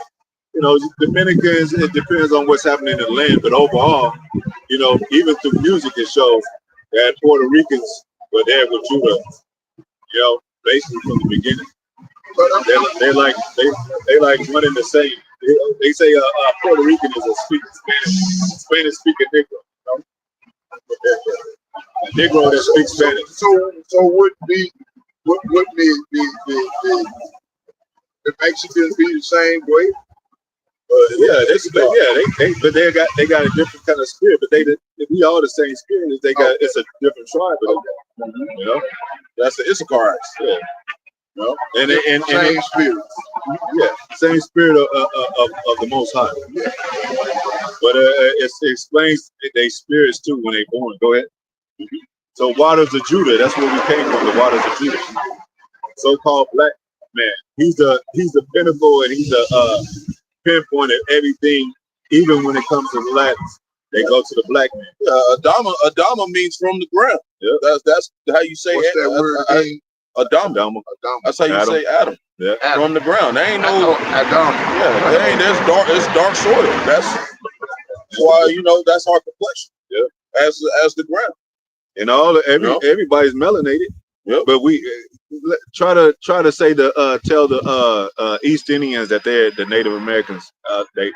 know, Dominicans, it depends on what's happening in the land, but overall, you know, even through music, it shows that Puerto Ricans were there with Judah, you know, basically from the beginning. They're like one and the same. They say Puerto Rican is a Spanish speaking Negro. You know? A Negro that speaks Spanish. So would the Mexicans be the same way? But they got a different kind of spirit. But we all the same spirit. It's a different tribe. But, you know, That's the Issacharites. yeah. No, and Same spirit. yeah, same spirit of the Most High. Yeah. But it explains their spirits too when they born. Go ahead. So waters of Judah, that's where we came from. The waters of Judah, so-called black man. He's the pinnacle, and he's the pinpoint of everything. Even when it comes to the Latins, they go to the black man. Adama means from the ground. Yeah, that's how you say What's it. that word again? Adama. That's how you Adam. say Adam. Yeah. From the ground. There ain't no. Adam. Yeah, there ain't. There's dark. It's dark soil. That's why, you know, that's our complexion. Yeah. As the ground. And everybody's melanated. Yep. But we try to say tell the East Indians that they're the Native Americans. They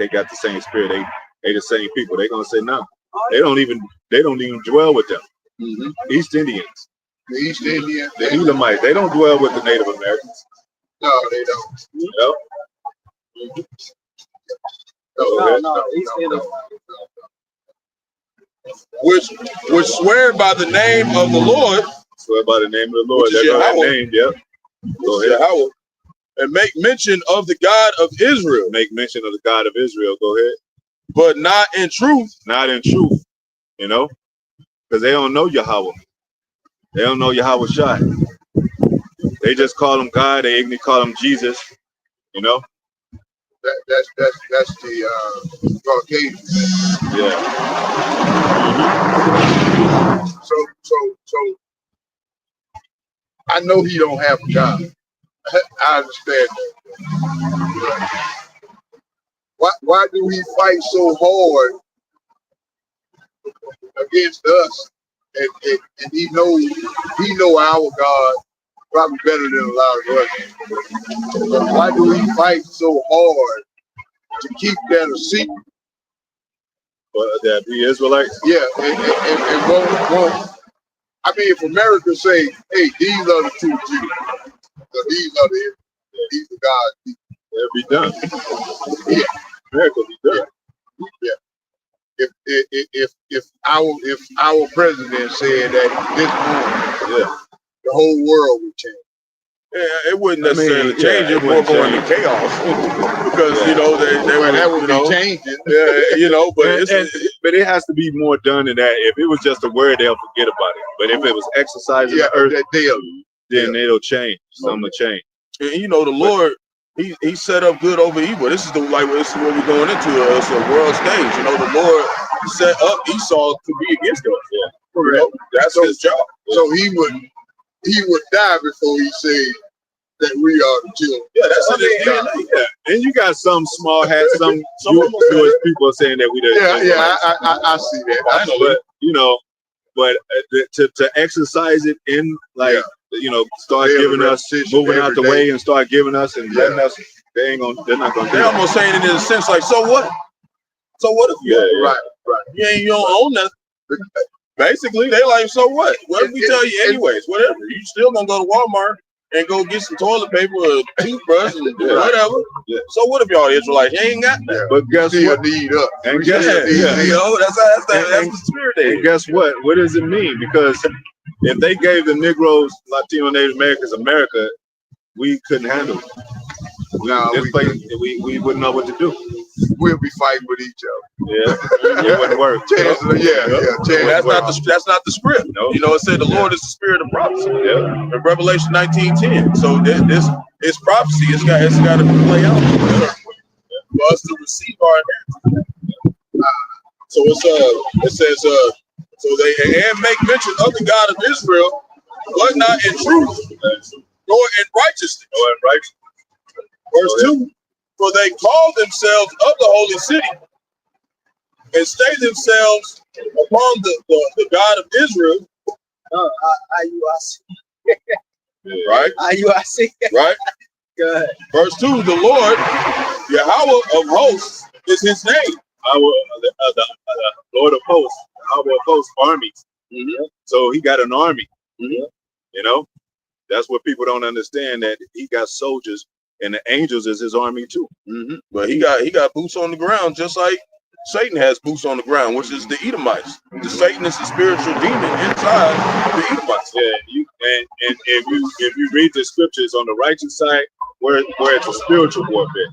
got the same spirit. They the same people. They're gonna say no. They don't even dwell with them. East Indians, The East Indian. the Elamites. They don't dwell with the Native Americans. No, they don't. You know? No. Which swear by the name of the Lord. Swear by the name of the Lord. Which is That's our Yahweh. name. Yeah. Go ahead. Yahweh, and make mention of the God of Israel, Make mention of the God of Israel. Go ahead. but not in truth. Not in truth. You know, because they don't know Yahweh. They don't know Yahweh Shai. They just call him God. They ignorantly call him Jesus. You know. That's the Caucasian. Yeah. So I know he don't have a God. I understand that. Why do he fight so hard against us? And he know our God probably better than a lot of us. But why do he fight so hard to keep that a secret? But that be Israelites. Yeah, and won't. I mean, if America say, "Hey, these are the true Jews," so these are the gods. It'll be done. Yeah, America will be done. yeah. If our president said that this moment, Yeah. the whole world would change. Yeah, it wouldn't I mean, necessarily change. yeah, It it more wouldn't going into change. chaos because you know they Well, that would you know, be changing. yeah, you know, but But it has to be more done than that. If it was just a word, they'll forget about it. But if it was exercising Yeah, the earth, that deal. then it'll change. Something will change. and, you know, the Lord, he set up good over evil. This is what we're going into. It's a world stage. You know, the Lord set up Esau to be against us. Yeah. You know, that's his job. So he would die before he said that we are the children. Yeah, that's I in his mean, DNA. Yeah. And you got some small hats, some Some Jewish people saying that we the Yeah, I see that. I know but you know, but to exercise it in like you know, start Daily giving us, repetition moving out the every day. way and start giving us and letting us. They're not gonna do They're it. almost saying it in a sense like, so what? So what if you Yeah. Right. you don't own nothing? Basically, they like, so what? What did we tell you anyways? Whatever. You still gonna go to Walmart and go get some toilet paper or toothbrush and whatever. Yeah. So what if y'all Israelites? You ain't got that. But guess Still what? need up. And guess You know, that's the spirit there. And guess what? What does it mean? Because if they gave the Negroes, Latino, Native Americans, America, we couldn't handle it. No, This place, we wouldn't know what to do. we'll be fighting with each other. Yeah, it wouldn't work. That's not the script. No. You know, it said the Lord is the spirit of prophecy. Yeah. In Revelation 19:10. So this is prophecy. It's got to play out for us to receive our inheritance. So it says so they and make mention of the God of Israel, but not in truth, nor in righteousness. Verse 2, for they call themselves of the holy city and stay themselves upon the God of Israel. Right? Right? Good. Verse 2, the Lord, Yahweh of hosts, is his name. The Lord of hosts, Yahweh of hosts, armies. Mm-hmm. So he got an army. Mm-hmm. You know, that's what people don't understand, that he got soldiers and the angels is his army too. Mm-hmm. But he got boots on the ground, just like Satan has boots on the ground, which is the Edomites. The Satan is the spiritual demon inside the Edomites. Yeah, and if you read the scriptures on the righteous side, where it's a spiritual warfare,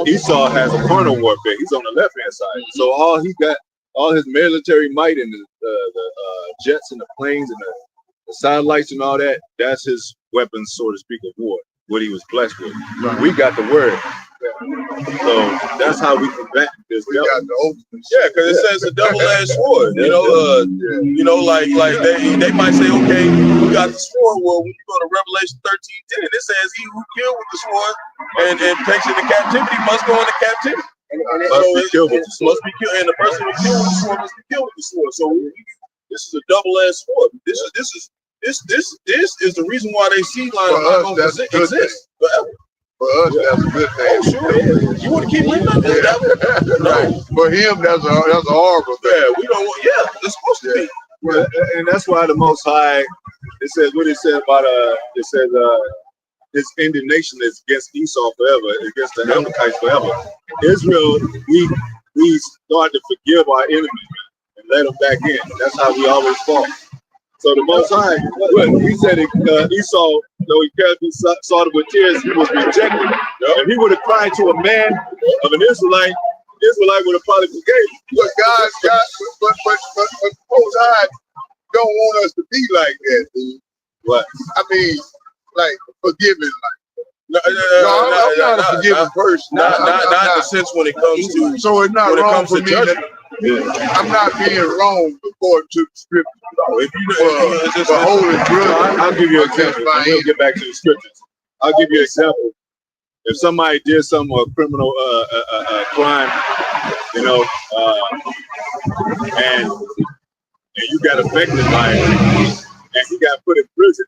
Esau has a carnal warfare. He's on the left hand side. So all his military might and the jets and the planes and the satellites and all that, that's his weapons, so to speak, of war. What he was blessed with. Right. We got the word. So that's how we combat this. We got the ultimate. Yeah, because it says a double-edged sword. You know, like they might say, okay, we got the sword. Well, when you go to Revelation 13:10, it says, "He who killed with the sword and takes it into captivity must go into captivity." And must be killed with the sword. Must be killed, and the person who killed with the sword must be killed with the sword. So this is a double-edged sword. This is the reason why they see like not going to exist forever. For us, that's a good thing. Oh, sure. You want to keep living under the devil? No. Right. For him, that's a horrible thing. Yeah, we don't want. Yeah, it's supposed to be. Well, and that's why the Most High, it says what it said about it says his indignation is against Esau forever, against the Amalekites forever. Israel, we start to forgive our enemies and let them back in. That's how we always fall. So the Most High, he said Esau, though he carried be salted with tears, he was rejected. If he would have cried to a man of an Israelite would have probably forgave him. But but Most High don't want us to be like that, dude. What? I mean, like forgiving, like. I'm not a forgiving person. Not in the sense when it comes to. So it's not wrong for me. I'm not being wrong according to the scripture. If you for holy brother, I'll give you an example. We'll get back to the scriptures. I'll give you an example. If somebody did some criminal crime, you know, and you got affected by it, and you got put in prison,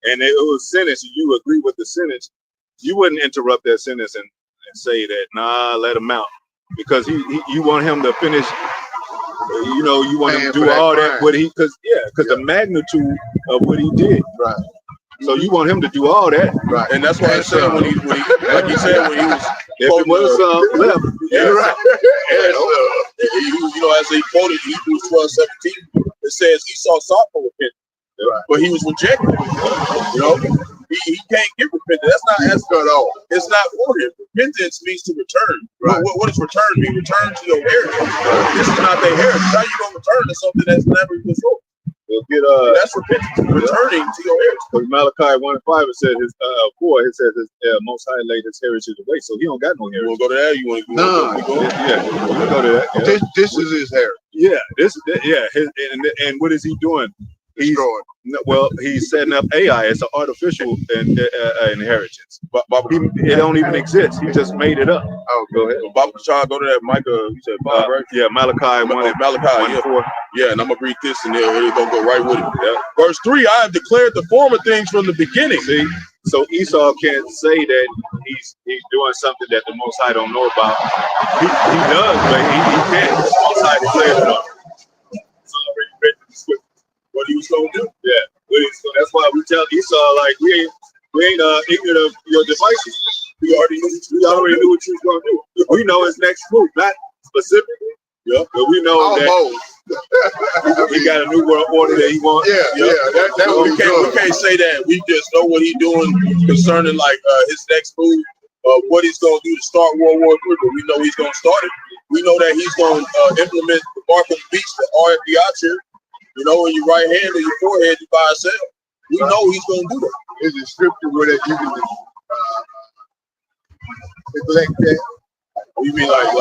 and it was sentenced, and you agree with the sentence, you wouldn't interrupt that sentence and say that, nah, let him out, because you want him to finish. You know, you want him to do all that because the magnitude of what he did. Right. So you want him to do all that, right? And that's why I said when he like he said when he was if it was left, right. You know, as he quoted Hebrews 12:17, it says Esau sought for repentance, but he was rejected. You know, he can't get repentance. That's not as good at all. It's not for him. Repentance means to return. Right. What does return mean? Return to your heritage. This is not their heritage. How you gonna return to something that's never before? We'll get that's repentance, returning to your heritage. Because Malachi 1:5 it says his 4 it says his Most High laid his heritage away, so he don't got no heritage. You want to go to that? You want to go? Yeah, we go to that. Yeah. This is his heritage. Yeah, and what is he doing? He's setting up AI. It's an artificial inheritance, but it don't even exist. He just made it up. Oh, go ahead. Bob Kachar, go to that Micah. You said 5, right? Yeah, Malachi 1:4. Yeah, and I'm gonna read this, and it's gonna go right with it. Yeah. Verse 3: I have declared the former things from the beginning. See, so Esau can't say that he's doing something that the Most High don't know about. He does, but he can't. The Most High declared it up. It's already written. gonna do. So that's why we tell Esau, like, we ain't ignorant of your devices. We already knew what you was gonna do. We know his next move, not specifically. Yeah, but we know Almost. that he got a new world order that he wants. That We can't say that. We just know what he's doing concerning like his next move, what he's gonna do to start World War III. But we know he's gonna start it. We know that he's gonna implement the mark of the beast, the RFDI. You know, in your right hand or your forehead, you by yourself. We know he's gonna do that. Is a scripture where that you can neglect that? You mean like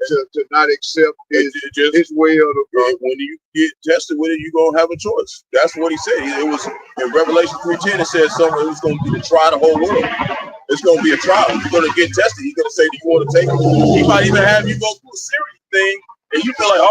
to not accept his way of the when you get tested with it, you're gonna have a choice. That's what he said. It was in Revelation 3:10. It says something who's gonna be to try the whole world. It's gonna be a trial. You're gonna get tested. He's gonna say, "Do you want to take it?" He might even have you go through a serious thing, and you feel like,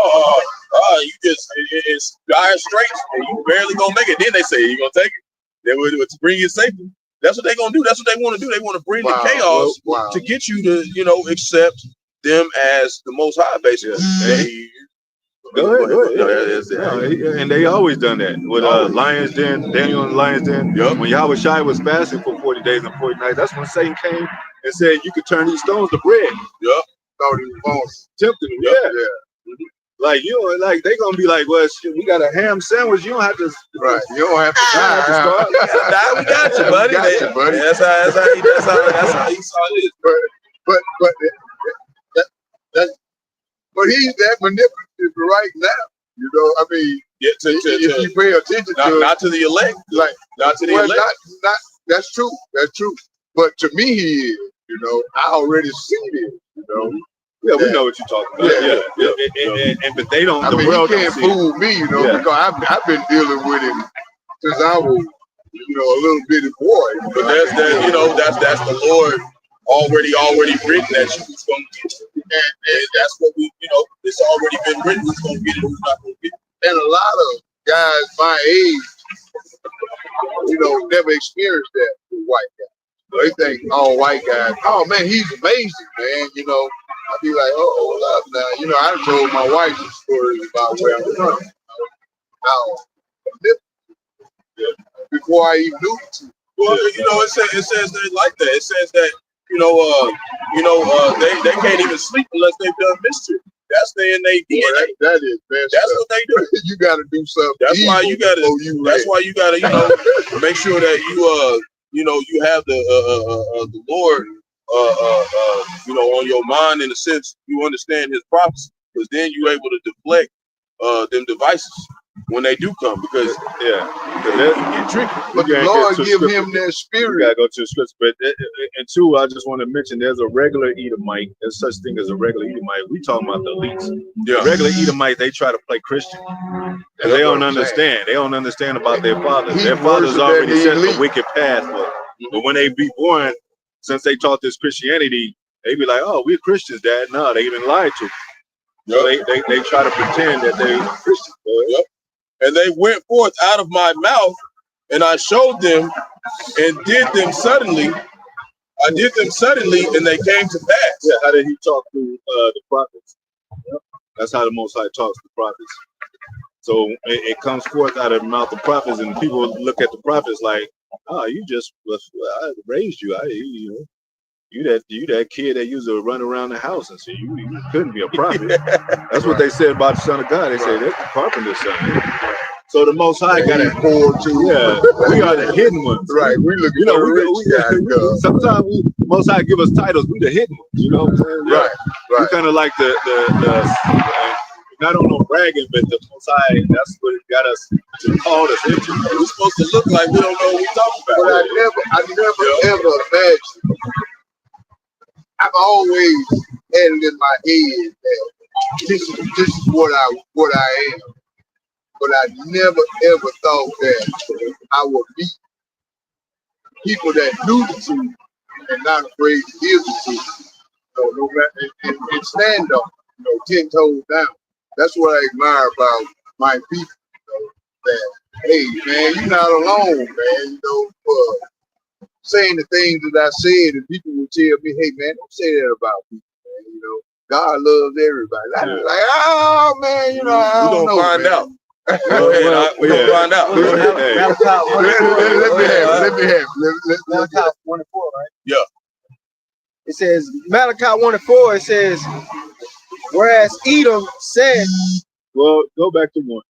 you just it's dire straits, and you barely gonna make it. Then they say you're gonna take it. They would to bring you safety. That's what they're gonna do. That's what they want to do. They want to bring the chaos to get you to, accept them as the Most High, basically. Go ahead. And they always done that with Lions Den, Daniel and Lions Den. Yep. When Yahweh Shai was fasting for 40 days and 40 nights, that's when Satan came and said, "You could turn these stones to bread." Yep. thought he was false. Tempted him. Yeah. Like like they gonna be like, well, shit, we got a ham sandwich. You don't have to. Right. You don't have to start. We got you, buddy. Buddy. That's how he saw it. But he's that manipulative right now. You know, I mean, if you pay attention to not to the elect, like not to the elect. Not that's true. That's true. But to me, he is. You know, I already seen it. You know. Yeah, we know what you're talking about. And but they don't. I mean, he can't fool me. You know, because I've been dealing with him since I was, a little bitty boy. But that's the Lord already written that you was going to get it. And that's what it's already been written. Who's going to get it, who's not going to get it. And a lot of guys my age, never experienced that with white guys. They think all white guys, oh man, he's amazing, man. I'd be like, hold up now. I told my wife some stories about where I'm from. Before I even knew it. Well, it says that like that. It says that they can't even sleep unless they've done mischief. That's in their DNA. That's what they do. You got to do something. That's why you got to. That's why you got to make sure that you have the Lord on your mind, in a sense. You understand His prophecy, because then you're able to deflect them devices when they do come, because they get tricky. But the Lord give him their spirit. You gotta go to the scripture. But and two, I just want to mention there's a regular Edomite. There's such thing as a regular Edomite. We talking about the elites. Yeah. The regular Edomite, they try to play Christian. And they don't understand. They don't understand about their fathers. Their fathers already set the wicked path for them. But when they be born, since they taught this Christianity, they be like, "Oh, we're Christians, Dad." No, they even lied to them. So they try to pretend that they're Christians. Yep. And they went forth out of my mouth, and I showed them and did them suddenly. I did them suddenly, and they came to pass. Yeah, how did he talk to the prophets? Yep. That's how the Most High talks to prophets. So it comes forth out of the mouth of prophets, and people look at the prophets like, "Oh, I raised you. You that kid that used to run around the house, and so you couldn't be a prophet." That's what they said about the Son of God. They say that's the carpenter's son. So the Most High got it forward too. Yeah, we are the hidden ones. Right. We look at we sometimes Most High give us titles. We the hidden ones. You know what I'm saying? Right. We kind of like the not on no bragging, but the Most High, that's what got us to call us into. We're supposed to look like we don't know what we're talking about. But I never ever imagined. I've always had it in my head that this is what I am. But I never ever thought that I would meet people that knew the truth and not afraid to hear the truth. No matter, and stand up, 10 toes down. That's what I admire about my people. That hey man, you're not alone, man. For saying the things that I said, and people will tell me, "Hey man, don't say that about people, man. God loves everybody." I'm like, oh man, I don't know, find man. out. Go ahead. We're going to find out. Go ahead. Hey. Malachi 1 and 4. Let me have it. Let me have it. Malachi 1 and 4, right? Yeah. It says, Malachi 1 and 4, it says, whereas Edom said, Well, go back to 1. All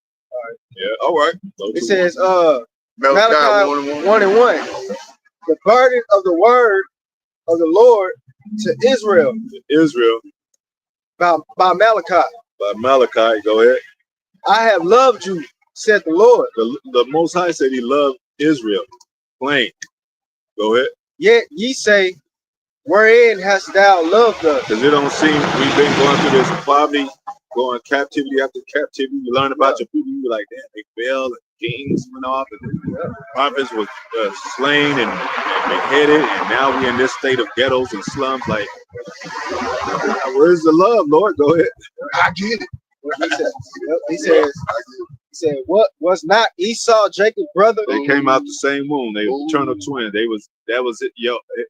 right. Yeah. All right. it says, Malachi 1 and 1, the burden of the word of the Lord to Israel Israel by Malachi. by Malachi. Go ahead. I have loved you, said the Lord. The Most High said he loved Israel. Plain. Go ahead. Yet ye say, wherein hast thou loved us? Because it don't seem we've been going through this poverty, going captivity after captivity. You learn about your people, you be like, damn, they fell, and kings went off, and prophets was slain and beheaded, and now we're in this state of ghettos and slums. Like, where's the love, Lord? Go ahead. I get it. He said, what was not Esau Jacob's brother? They came out the same womb. They were eternal twins. That was it,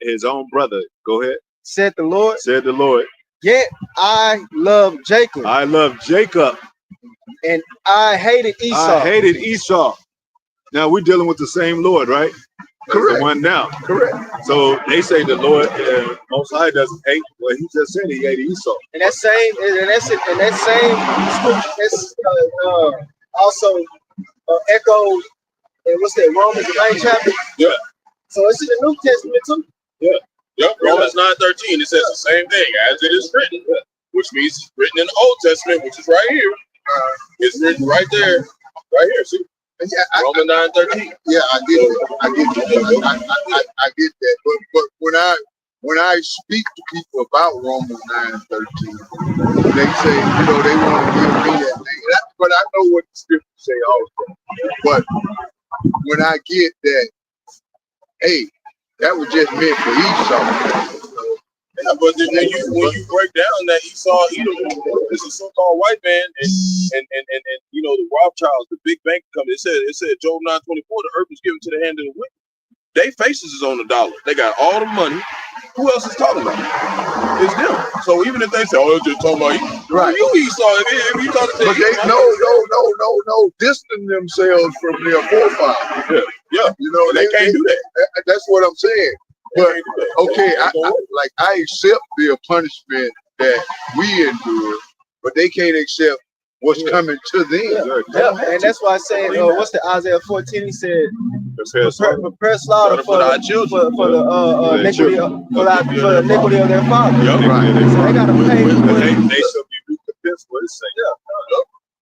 his own brother. Go ahead. Said the Lord. Said the Lord. Yet I love Jacob, I love Jacob. and I hated Esau. I hated Esau. Now we're dealing with the same Lord, right? Correct. The one now. Correct. So they say the Lord Most High doesn't hate. Well, he just said he hated Esau. And that same scripture that's also echoed in what's that, Romans the 9th chapter? Yeah. So it's in the New Testament too. Yep. Romans 9:13. It says the same thing as it is written, which means it's written in the Old Testament, which is right here. It's written right there. Right here. See? Yeah, Romans 9:13. yeah, I get it. I get it. I get that. But when I speak to people about Romans 9:13, they say, they want to give me that thing. But I know what the scriptures say also. But when I get that, hey, that was just meant for Esau. Yeah, but then when you break down that Esau, Edom is a so-called white man, and the Rothschilds, the big bank company, it said Job 9:24, the earth was given to the hand of the wicked. Their faces is on the dollar. They got all the money. Who else is talking about it? It's them. So even if they say, "Oh, they're just talking about you," Right. You Esau. If you talking to But they no, distancing themselves from their forefathers. Yeah. They can't do that. That's what I'm saying. But okay, I accept their punishment that we endure, but they can't accept what's coming to them. Yeah, and that's why I said, what's the Isaiah 14? He said, prepare slaughter for our children, for the iniquity of their father. Yeah, right. So they gotta pay. They shall be recompensed for his sake.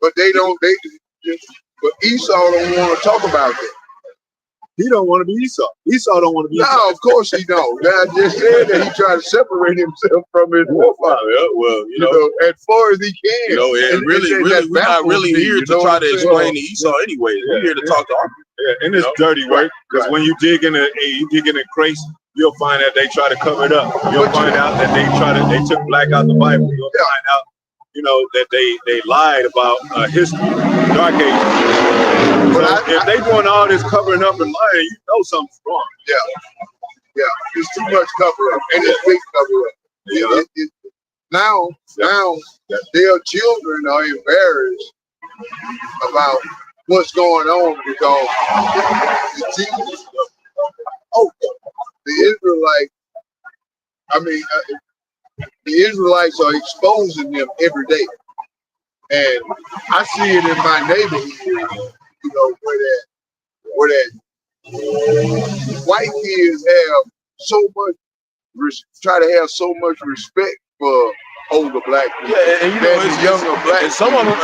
But but Esau don't want to talk about that. He don't want to be Esau. Esau don't want to be Esau. No, of course he don't. I just said that he tried to separate himself from his forefather. Well, as far as he can. And really, we're not really here to try to explain to Esau anyway. We're here to talk to our people. Yeah, and it's dirty work because when you dig in a crates, you'll find that they try to cover it up. You'll find out that they took black out the Bible. You'll find out, that they lied about history, dark ages. So if they doing all this covering up and lying, something's wrong. Yeah, it's too much cover up, and it's big cover up. Now their children are embarrassed about what's going on because the Israelites are exposing them every day, and I see it in my neighborhood. Where that white kids have so much, try to have so much respect for older black people. Yeah, and it's younger black. And some of them,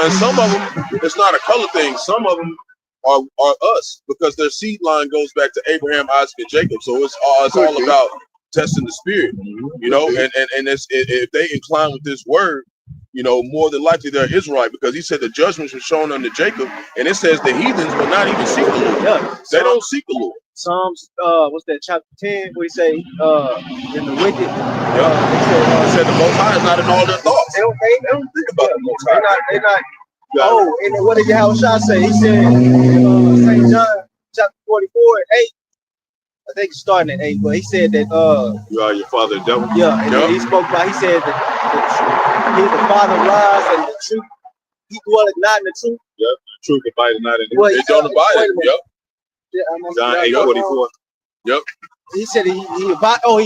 it's not a color thing. Some of them are us because their seed line goes back to Abraham, Isaac, and Jacob. So it's all about testing the spirit, and if they incline with this word, more than likely they're Israelite because he said the judgments were shown unto Jacob, and it says the heathens will not even seek the Lord. Yeah, they don't seek the Lord. Psalms, what's that, chapter 10, where he say, in the wicked, he said the Most High is not in all their thoughts. They don't think about the Most High. They're not. Oh, and what did Yahushua say? He said in St. John, chapter 44, 8. I think it's starting at 8, but he said that you are your father, devil. Yeah, and he spoke about. He said that he's the father of lies and the truth he dwelleth not in the truth. The truth abideth not in him. Well, It don't abide wait a it. minute. Yep. Yeah, I'm on- John 8:44. He said he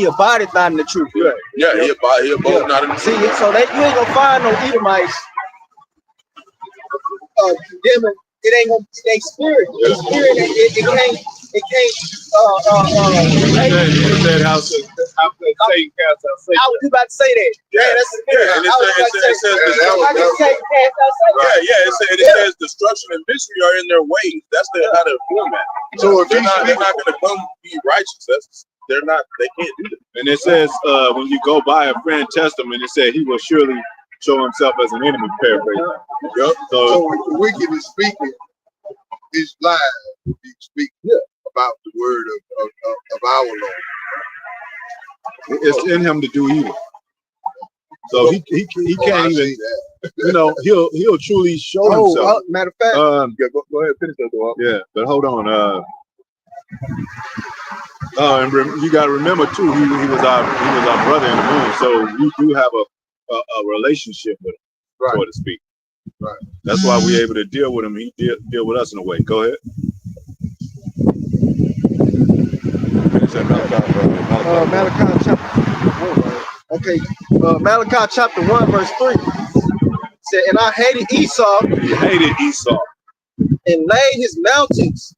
abideth not in the truth. Yeah. Yeah, he abode not in the See, truth. so you ain't gonna find no Edomites condemning. It ain't gonna be their spirit. The spirit, it can't. It said how could Satan cast out Satan? I was about to say that. Yeah, that's the spirit. Yeah, and I was about to say. it says How can Satan cast out Satan? it says destruction and misery are in their ways. That's how they're format. So if They're he's not gonna come be righteous. They can't do that. And it says when you go by a friend testament, it said he will surely show himself as an enemy. Paraphrase. Yep. So if the wicked is speaking, his lies will be speaking about the word of our Lord. it's in him to do evil. So he can't even, he'll truly show himself. Matter of fact, Go ahead, finish that though. Yeah, but hold on. And you got to remember too, he was our brother in the moon, so we do have a relationship with him, so to speak. Right. That's why we're able to deal with him. He deal with us in a way. Go ahead. Malachi chapter. Okay, Malachi chapter 1 verse 3 said, "And I hated Esau He hated Esau. and laid his mountains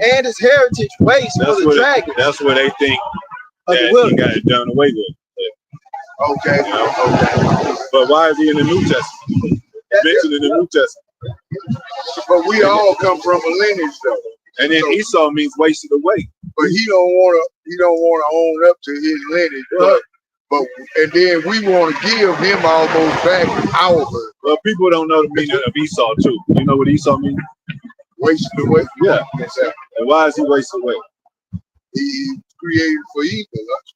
and his heritage waste for the dragons That's what they think of the that he wilderness." got it done away with. Okay. Okay. But why is he in the New Testament? Mentioned in the New Testament. But we all come from a lineage though. And then Esau means wasted away. But he don't wanna own up to his lineage, but and then we want to give him almost back our birth. Well, people don't know the meaning of Esau too. You know what Esau means? Wasted away. Yeah. Exactly. And why is he wasted away? He's created for evil.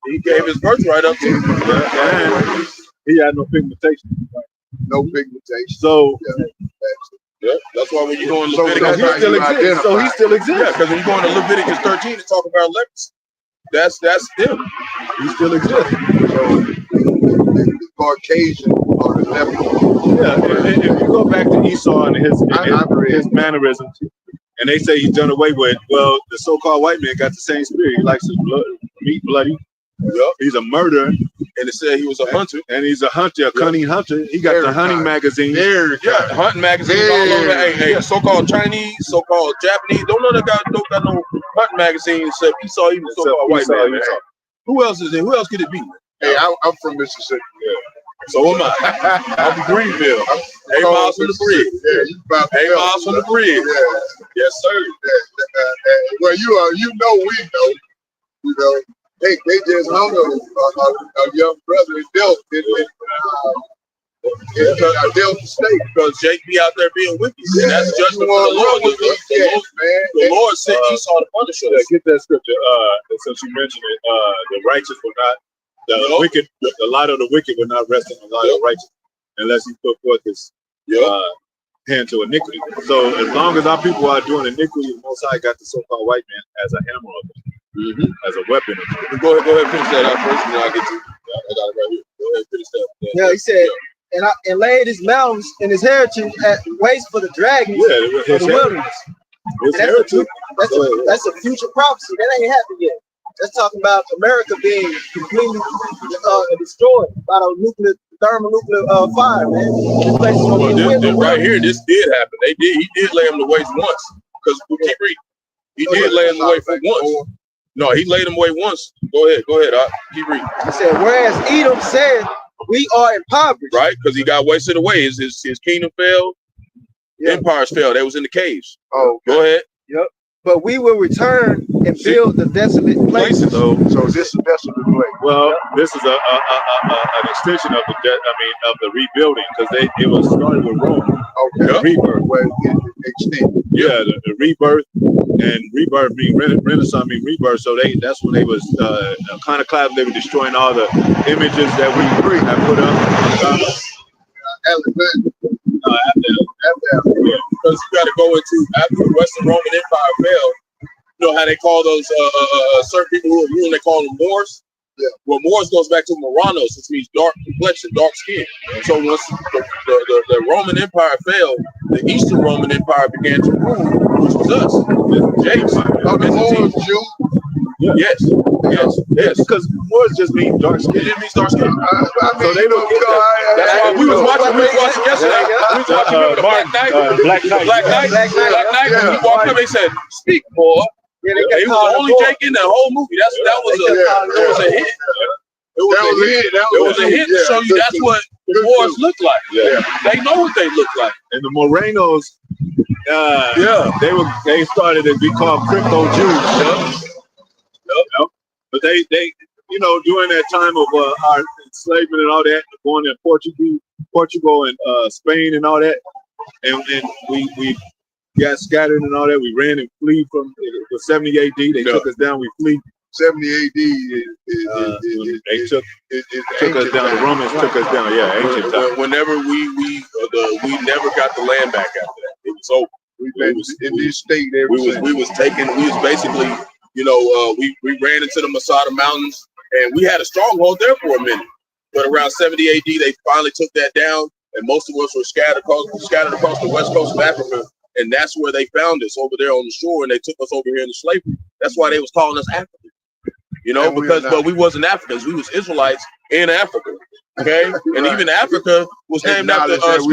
He gave his birthright up to him. And he had no pigmentation. No pigmentation. So Yeah, that's why when you go in So Leviticus, that's how you identify. still exists. yeah, because when you go into Leviticus 13 to talk about leprosy, that's them. He still exists. So the Caucasian or the leopard. Yeah. And if you go back to Esau and I've read. his mannerisms, and they say he's done away with, well, the so-called white man got the same spirit. He likes his meat bloody. Yep. He's a murderer, And it said he was a hunter. and he's a hunter, a cunning hunter. He got the Very hunting kind. magazine. Very Yeah, kind. hunting magazines all over. Hey, so-called Chinese, so-called Japanese. Don't got no hunting magazines except Esau, even so-called white man. Man. Who else is there? Who else could it be? Hey, I'm from Mississippi. So am I. I'm from Greenville. 8 miles from the bridge. Yeah, you about 8 miles from the bridge. Yeah. Yes, sir. Well, we know. You know, they just hung a young brother in Delta in Delta State. Because Jake be out there being wicked. And that's judgment for the Lord. The Lord sent Esau to punish us. Get that scripture. Since you mentioned it, the righteous will not, the wicked, a lot of the wicked will not rest in the lot of the righteous unless he put forth his hand to iniquity. So as long as our people are doing iniquity, the Most High got the so-called white man as a hammer of it, as a weapon. Go ahead, finish that out first, and then I'll get you. I got it right here. Go ahead, finish that. Yeah, he said, and laid his mountains and his heritage at waste for the dragons Yeah, of the wilderness. his And heritage. that's a future prophecy. That ain't happened yet. That's talking about America being completely destroyed by the thermonuclear fire, man. This place is gonna be a This right here, this did happen. He did lay them to waste once. Because we keep reading. He did lay them to waste once. No, he laid them away once. Go ahead. Keep reading. He said, whereas Edom said, we are impoverished. Right? Because he got wasted away. His kingdom fell. Empires fell. They was in the caves. Oh, Go ahead. But we will return and build the desolate places. So this is desolate place. well, this is an extension of the rebuilding, because it was started with Rome. Okay. The rebirth. Well, extended. Yeah, the rebirth, and rebirth being Renaissance mean rebirth. So that's when they was iconoclasm. They were destroying all the images that we have put up. Alexander. Because you got to go into, after the Western Roman Empire fell, you know how they call those certain people who are ruling, they call them Moors. Well, Moors goes back to Moranos, which means dark complexion, dark skin. So once the Roman Empire fell, the Eastern Roman Empire began to rule, which was us, Jakes. The Moors, Jew. Yes. Because Moors just mean dark skin. It just means dark skin. So they don't get that. That's why we was watching yesterday. We was watching Black Knight. When he walked up, they said, "Speak, boy." Yeah, It was only Jake in that whole movie. That was a hit. It was a hit to show you that's what the Moors look like. Yeah. They know what they look like. And the Morenos, they started to be called crypto Jews. But they during that time of our enslavement and all that, going to Portugal and Spain and all that, and we got scattered and all that. We ran and flee from the 70 AD. They took us down. We flee. 70 AD they took us down. The Romans took us down. Yeah, ancient time. Whenever we never got the land back after that. It was over. We've been in this state ever since. We was basically, we ran into the Masada Mountains, and we had a stronghold there for a minute. But around 70 AD, they finally took that down, and most of us were scattered across the west coast of Africa. And that's where they found us, over there on the shore, and they took us over here into slavery. That's why they was calling us Africans. But we wasn't Africans. We was Israelites in Africa. Okay? And even Africa was named after Africa was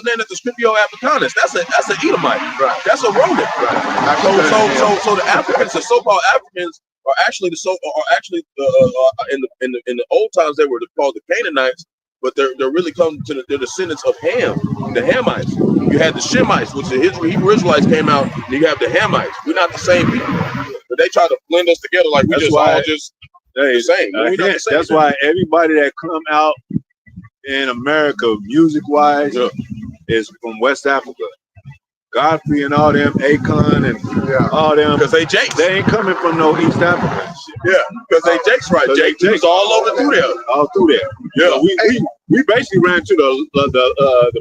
named after Scipio Africanus. That's an Edomite. Right. That's a Roman. Right. So the Africans, the so-called Africans, are actually in the old times they were called the Canaanites. But they're really coming to the descendants of Ham, the Hamites. You had the Shemites, which the Hebrew Israelites came out, and you have the Hamites. We're not the same people. But they try to blend us together like the same. That's why everybody that come out in America, music-wise, is from West Africa. Godfrey and all them, Akon and all them. Because they Jakes. They ain't coming from no East Africa. Yeah, because they Jakes, right? Jakes was all over through there. All through there. Yeah, we basically ran to the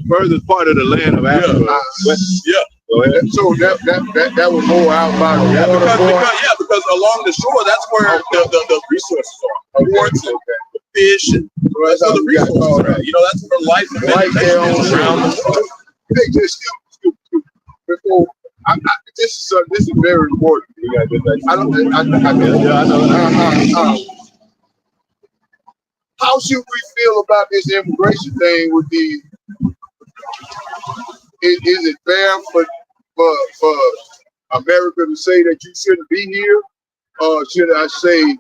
furthest part of the land of Africa. Go ahead. So that was more out by the water. Because along the shore, that's where the resources are. The quartz and the fish, and that's where the resources are. That's where life and vegetation is around the shore. They just before this is very important. How should we feel about this immigration thing? Is it fair for America to say that you shouldn't be here, or should I say,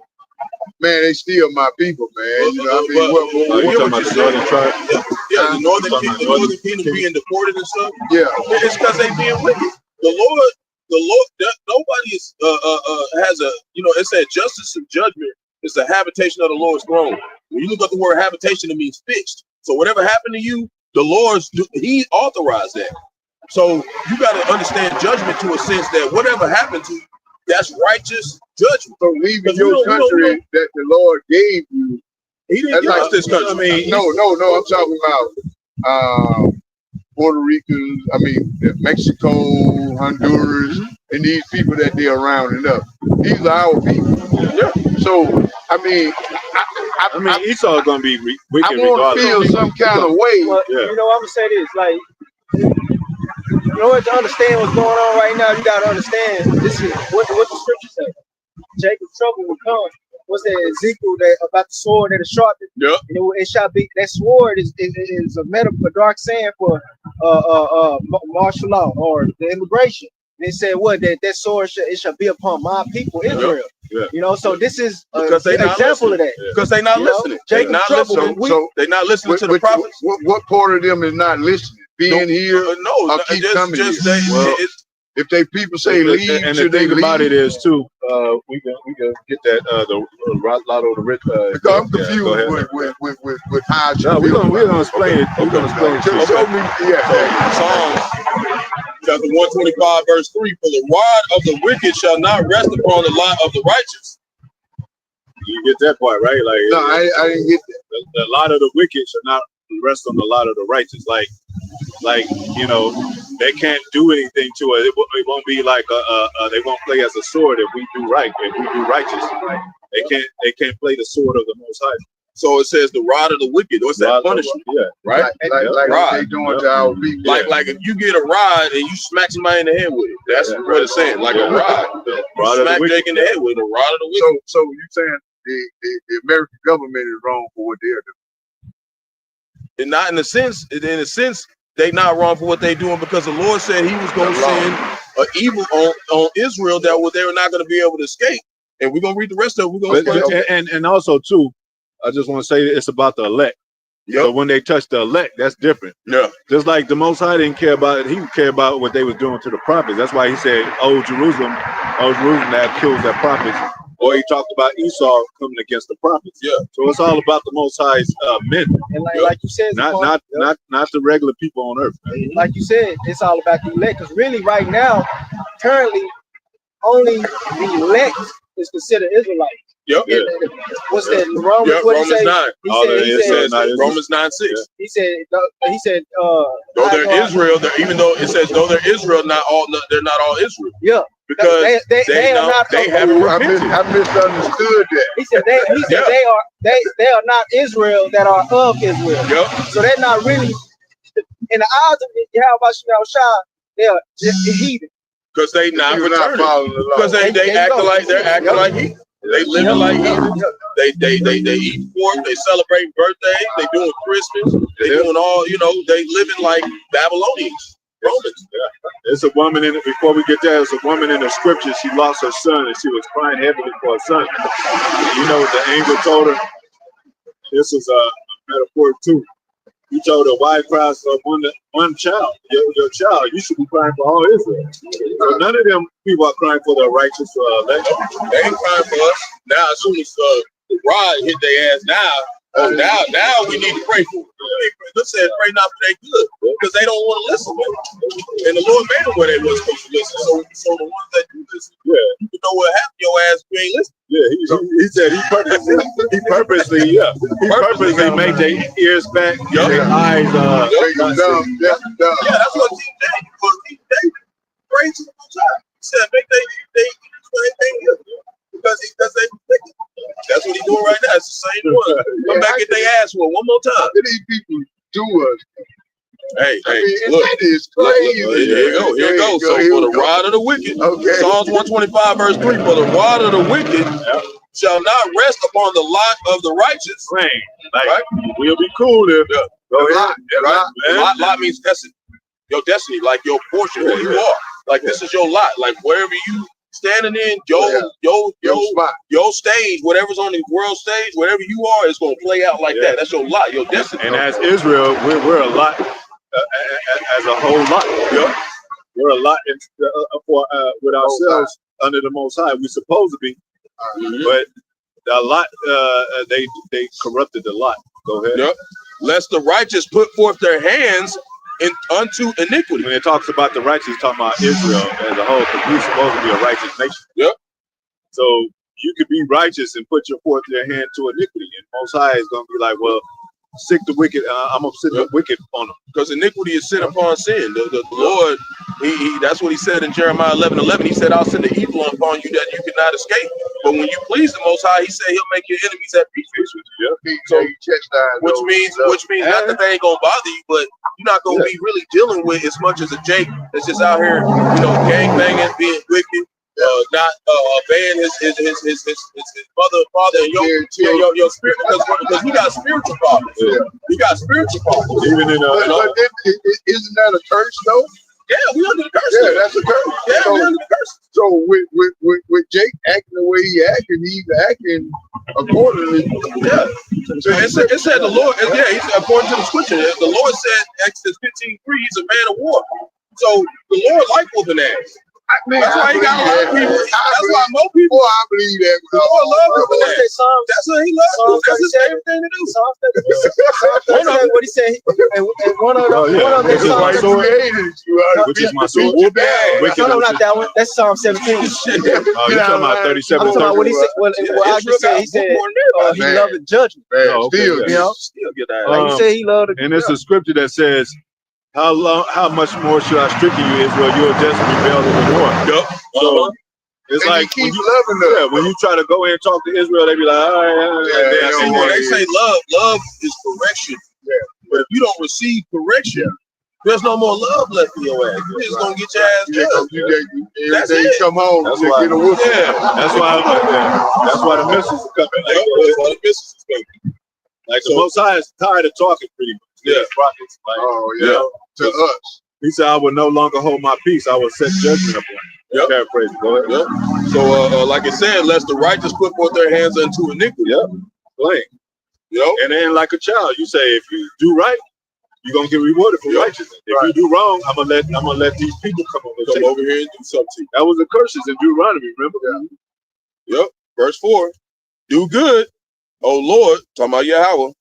man, they still my people, man? You talking about the northern tribe? The northern kingdom being deported and stuff. Yeah, it's because they being wicked. The Lord, nobody has a, it said justice and judgment is the habitation of the Lord's throne. When you look up the word habitation, it means fixed. So whatever happened to you, the Lord's, he authorized that. So you got to understand judgment to a sense that whatever happened to you, that's righteous judgment. So leaving your country that the Lord gave you, he didn't give us this country. I mean, no, I'm talking about Puerto Ricans, Mexico, Honduras, and these people that they're rounding up. These are our people. Yeah. So, Esau's gonna be wicked. I want to feel some kind of way. Well, I'm gonna say this, like, in order to understand what's going on right now, you gotta understand this is what the scripture says. Jacob's trouble will come. What's that Ezekiel about the sword that is sharpened? Yeah. It shall be, that sword is a metaphor, a dark saying for martial law or the immigration. They said what that sword shall be upon my people Israel. Yeah. So this is an example of that. Because they're not listening. They're not listening. They're not listening to the prophets. What part of them is not listening? Being here? No, keep coming here. If they people say leave, and the thing about it is too, we can get that the Lotto the Rich. Because I'm confused with how. No, we're gonna explain it. We're gonna explain it. Show me, Psalms chapter 125 verse 3: For the rod of the wicked shall not rest upon the lot of the righteous. You get that part right? Like no, I didn't get that. The lot of the wicked shall not rest on the lot of the righteous. Like they can't do anything to it. It won't be like they won't play as a sword if we do right, if we do righteous. Right? They can't play the sword of the Most High. So it says the rod of the wicked. What's that punishment? Yeah, right. Like Rod. they doing to our people. Like if you get a rod and you smack somebody in the head with it, that's what it's saying. Like a rod. You smack Jake in the head with a rod of the wicked. So you saying the American government is wrong for what they're doing? And not in a sense. In a sense, they not wrong for what they doing because the Lord said He was going to send an evil on Israel that they were not going to be able to escape. And we're gonna read the rest of it. We're gonna and also too, I just want to say it's about the elect. Yep. So when they touch the elect, that's different. Yeah. Just like the Most High didn't care about it, He cared about what they was doing to the prophets. That's why He said, "Oh Jerusalem that kills their prophets." Or He talked about Esau coming against the prophets. Yeah. So it's all about the Most High's men. And like you said, not the regular people on earth. Man. Like you said, it's all about the elect. Because really, right now, currently, only the elect is considered Israelites. Yep. Yeah. What's that? Romans, yep. what Romans 9. He said Romans 9:6. He said, though they're Israel, even though it says though they're Israel, they're not all Israel. Yeah. Because they haven't repented. I misunderstood that. He said they are not Israel that are of Israel. Yep. So they're not really in the eyes of Yahweh Shai, they are just heathen. Because they not returning. Because they acting like heathen. They living like heathen. They eat pork. They celebrate birthdays. They doing Christmas. They doing all, they living like Babylonians. Romans. There's a woman in it. Before we get there, there's a woman in the scripture. She lost her son and she was crying heavily for her son. And you know what the angel told her? This is a metaphor too. He told her, why cries for one child? Your child. You should be crying for all Israel. So none of them people are crying for the righteous elect. They ain't crying for us. Now, as soon as the rod hit their ass, now we need to pray for them. Let's say pray not for their good because they don't want to listen. Man. And the Lord made them where they weren't supposed to listen. So the ones that do listen, you know what happened? Your ass if you ain't listening. Yeah, he said he purposely made their ears back, their eyes Yeah, that's what King David prayed to the Most High. He said make they because they wicked. That's what he's doing right now. It's the same one. Come back at their ass one more time. How these people do us? Hey, look, that is crazy. Here you go. So for the rod of the wicked, Psalms 125 verse 3, for the rod of the wicked shall not rest upon the lot of the righteous. Right? We'll be cool if go ahead. Lot means destiny. Your destiny, like your portion, who you are. Like this is your lot. Like wherever you standing in, your stage, whatever's on the world stage, whatever you are, it's gonna play out like that. That's your lot, your destiny. And as Israel, we're a lot as a whole lot. Yeah. We're a lot with ourselves under the Most High. We're supposed to be, but the lot they corrupted the lot. Go ahead. Yep. Lest the righteous put forth their hands unto iniquity. When it talks about the righteous, it's talking about Israel as a whole, because we're supposed to be a righteous nation. Yep. So you could be righteous and put your forth your hand to iniquity, and Most High is going to be like, well, sick the wicked. I'm gonna sit the wicked on them, because iniquity is sin upon sin. The Lord, he that's what he said in Jeremiah 11:11. He said, "I'll send the evil upon you that you cannot escape." But when you please the Most High, he said he'll make your enemies at peace with you. Yeah. So which means not that they ain't gonna bother you, but you're not gonna be really dealing with as much as a Jake that's just out here, gang banging, being wicked. Not obeying his mother and father and your spirit, because we got spiritual problems. Yeah. We got spiritual problems. Even in isn't that a curse though? Yeah, we under the curse. Yeah, that's a curse. Yeah, we under the curse. So with Jake acting the way he acting, he's acting accordingly. Yeah. It said the Lord. Yeah, he's according to the scripture. The Lord said Exodus 15:3, he's a man of war. So the Lord liked whooping ass. That's why he got a lot of people. That's why more people. I believe that. The Lord loves him. That's what he loves. That's his favorite thing to do. What he said. One of the Psalms. Which is my sword. No, not that one. That's Psalm 17. Oh, you're talking about 37. I'm talking about what he said. What I just said. He said he loved the judgment. Still get that. He said he loved. And it's a scripture that says, how much more should I stricken you, Israel? You'll just rebel even more. Yep. So It's And like he when keep you, loving them. yeah, when you try to go in and talk to Israel, they be like, all right, Yeah, See, yeah, when they yeah. say love is correction. But if you don't receive correction, there's no more love left in your ass. You just gonna get your ass You judged. That's every day you it. come home, That's you why- get a whooping. Yeah. that's why the missiles are coming. That's why the business is making. Like the Most High is tired of talking pretty much. Yeah. His prophets, like, Oh you yeah, know, to us. he said, I will no longer hold my peace. I will set judgment upon you. Yep. Paraphrase. Go ahead. Yep. So, like I said, lest the righteous put forth their hands unto iniquity. Yep. Plain. You know? And then, like a child, you say, if you do right, you're gonna get rewarded for Yep. righteousness. If you do wrong, I'm gonna let these people come over. and Come take over here and do something to you. That was the curses in Deuteronomy. Remember? Yep. Verse 4. Do good, O Lord, talking about Yahweh,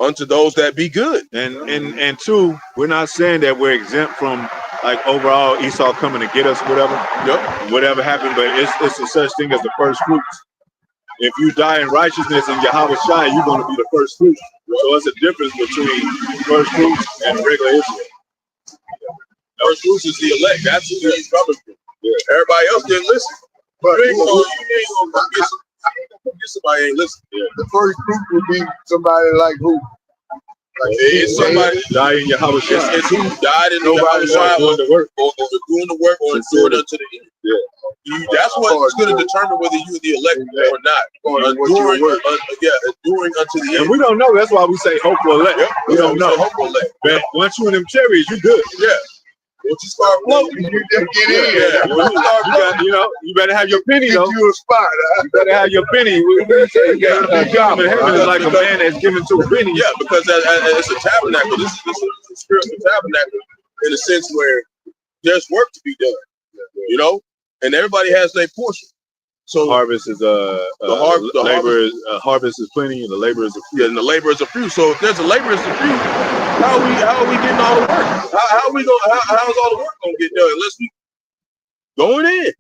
unto those that be good. And two, we're not saying that we're exempt from like overall Esau coming to get us, whatever happened, but it's a such thing as the first fruits. If you die in righteousness in Yahweh Shai, you're going to be the first fruit. So it's a difference between first fruits and regular Israel. First fruits is the elect. That's who he's coming from. Yeah. Everybody else didn't listen. But You ain't gonna come get somebody ain't listening. Yeah. the first group would be somebody like who? Like It's somebody. Die in Yahweh Shai. It's who died in the Nobody Yahweh doing the work. or doing the work or endured unto the end. Yeah. That's what's going to determine whether you're the elect or not. Enduring unto the And end. we don't know. That's why we say hope for elect. Yep. We don't know. Hope for elect. But once you're in them chariots, you're good. Yeah. Once you start floating, you just get in. yeah. Once you start floating, You better have your penny Get though. you a spot. You better have your penny. We say job in heaven is like a man that's given to a penny. yeah, because it's a tabernacle. This is a spiritual tabernacle in a sense where there's work to be done. You know, and everybody has their portion. So Harvest is harvest is plenty, and the labor is a few. yeah, and the labor is a few. So if there's a labor is a few, how are we getting all the work? How's all the work gonna get done unless we going in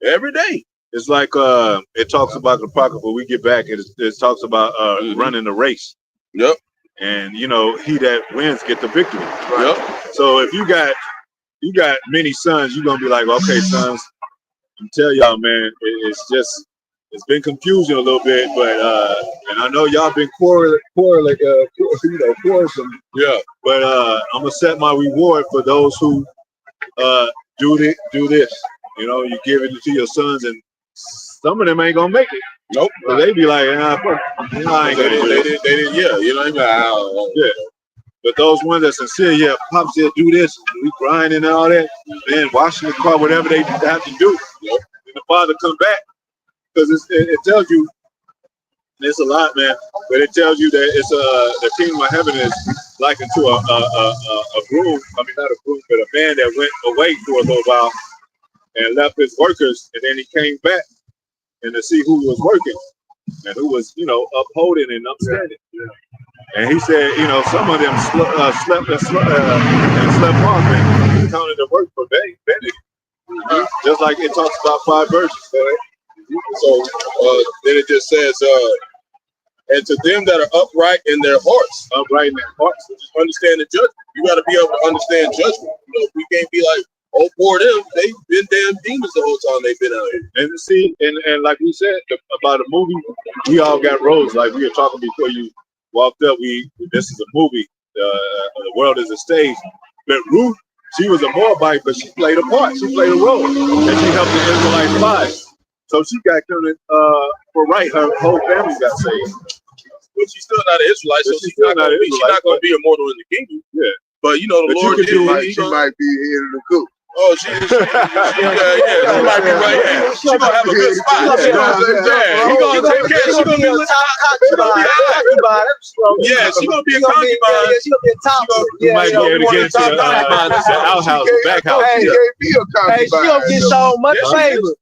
every day? It's like it talks about the pocket when we get back. It talks about running the race. Yep. And he that wins get the victory. Yep. So if you got many sons, you're gonna be like, okay, sons, I'm tell y'all, man, it's been confusing a little bit, but and I know y'all been quarreling, quarrelsome. Yeah. But I'm gonna set my reward for those who do this. You give it to your sons, and some of them ain't gonna make it. Nope. So they be like, I ain't gonna do this. They didn't. Yeah. You know what I mean? Yeah. But those ones that sincere, yeah, Pop said do this, we grinding and all that, then washing the car, whatever they have to do. And the father come back, because it tells you, it's a lot, man, but it tells you that it's the kingdom of heaven is likened to a groom, not a groom, but a man that went away for a little while and left his workers, and then he came back and to see who was working and who was, upholding and upstanding. Yeah. And he said, some of them slept off and counted the work for vanity. Just like it talks about 5 verses. So then it just says, and to them that are upright in their hearts, just understand the judgment. You got to be able to understand judgment. We can't be like, oh, poor them. They've been damn demons the whole time they've been out here. And see, and like we said about a movie, we all got roles. Like we were talking before you walked up. This is a movie. The world is a stage. But Ruth, she was a Moabite, but she played a part. She played a role, and she helped the Israelites fight. So she got counted for right. Her whole family got saved. But she's still not an Israelite, so she's not going to be immortal in the kingdom. Yeah. But the Lord did. She might be head of the cook. Oh, she might be right here. She's gonna have a good spot. He's gonna take care. She's gonna be a concubine. Yeah, she's gonna be a concubine. She's gonna be a top. You might be able to get into the outhouse, the back house. Hey, be a concubine. She don't get so much favor.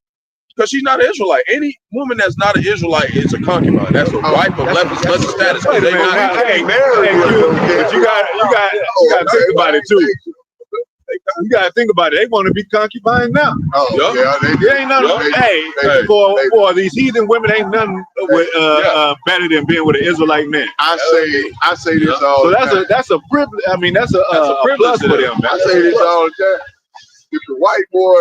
Because she's not an Israelite. Any woman that's not an Israelite is a concubine. That's a wife of lesser status. Wait a minute. Hey, but you got to think about it too. You gotta think about it. They want to be concubine now. Oh, yeah, they ain't nothing. For these heathen women, ain't nothing better than being with an Israelite man. I say this all. So the time. that's a privilege. I mean, that's a privilege plus for them. Man. I say this all the time. If the white boy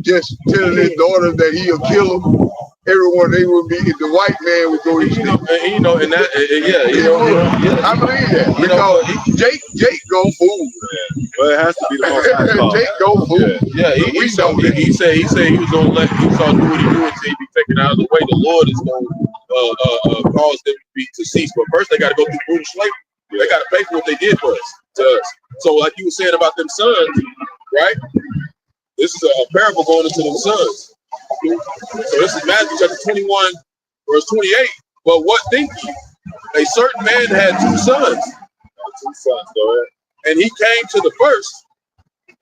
just telling his daughter that he'll kill them, everyone they would be the white man would go eat. And that yeah. I believe that because Jake go fool. Well, it has to be the most high call. Jake go fool. Yeah, he said he was gonna let Esau do what he do until he be taken out of the way. The Lord is gonna cause them to cease. But first they gotta go through brutal slavery. They gotta pay for what they did for us to us. So like you were saying about them sons, right? This is a parable going into them sons. So this is Matthew chapter 21, verse 28. But what think ye? A certain man had two sons. Go ahead. And he came to the first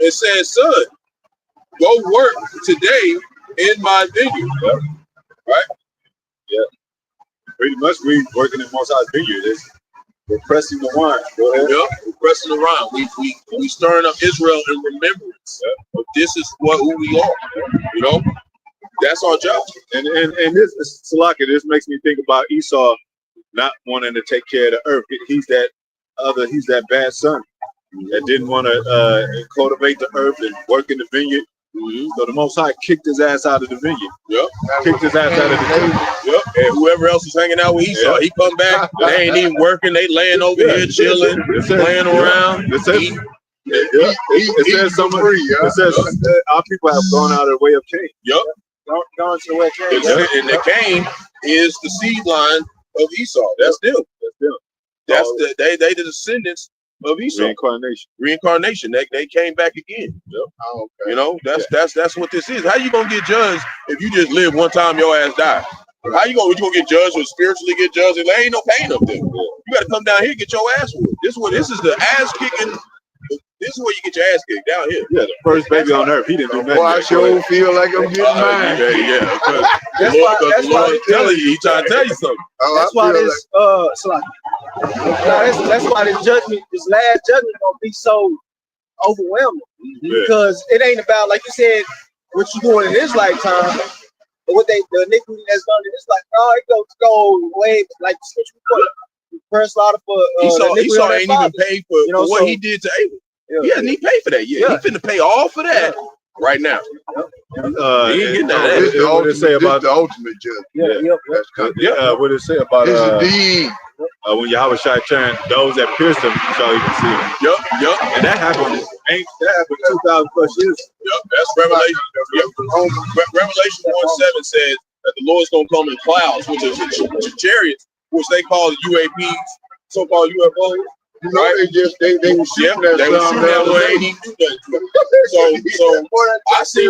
and said, son, go work today in my vineyard. Yep. Right? Yeah. Pretty much we working in Most High's vineyard. We're pressing the wine. Go ahead. Yep. We're pressing the wine. We stirring up Israel in remembrance. Yep. This is who we are. You know? That's our job. And this Salaka, this makes me think about Esau not wanting to take care of the earth. He's that bad son that didn't want to cultivate the earth and work in the vineyard. Mm-hmm. So the Most High kicked his ass out of the vineyard. Yep. Kicked his ass out of the vineyard. Yep. And whoever else is hanging out with Esau, he come back. They ain't even working. They laying over here chilling, playing around. It says so much. It says our people have gone out of the way of Cain. Yep. Gone to the way of Cain. And the Cain is the seed line of Esau. That's them. That's them. They the descendants of Esau. Reincarnation. They came back again. Yep. Oh, okay. You know, that's what this is. How you gonna get judged if you just live one time, your ass die? How you gonna get judged or spiritually get judged? There ain't no pain up there. You gotta come down here and get your ass whooped. This is the ass kicking. This is where you get your ass kicked down here. Yeah, the first baby on earth. He didn't do nothing. Boy, I sure feel like I'm getting mine. Yeah. That's why the Lord telling you. He trying to tell you something. That's why this that's why this judgment, this last judgment, gonna be so overwhelming. Because it ain't about, like you said, what you doing in this lifetime, but what the iniquity that's done in this life. Oh, it goes way like the scripture report. First slaughter for Esau ain't even paid for, what he did to Abel. He hasn't even paid for that yet. He finna pay all for that right now. He ain't getting that. What did it say about the ultimate judgment? What did it say about when Yahweh Shai turned those that pierced him, so you can see him. Yep. And that happened 2,000 plus years. Yep, that's Revelation. Revelation 1:7 says that the Lord's gonna come in clouds, which is chariots, which they call UAPs, so-called UFOs. You know, they were shooting that way. He do that. So I seen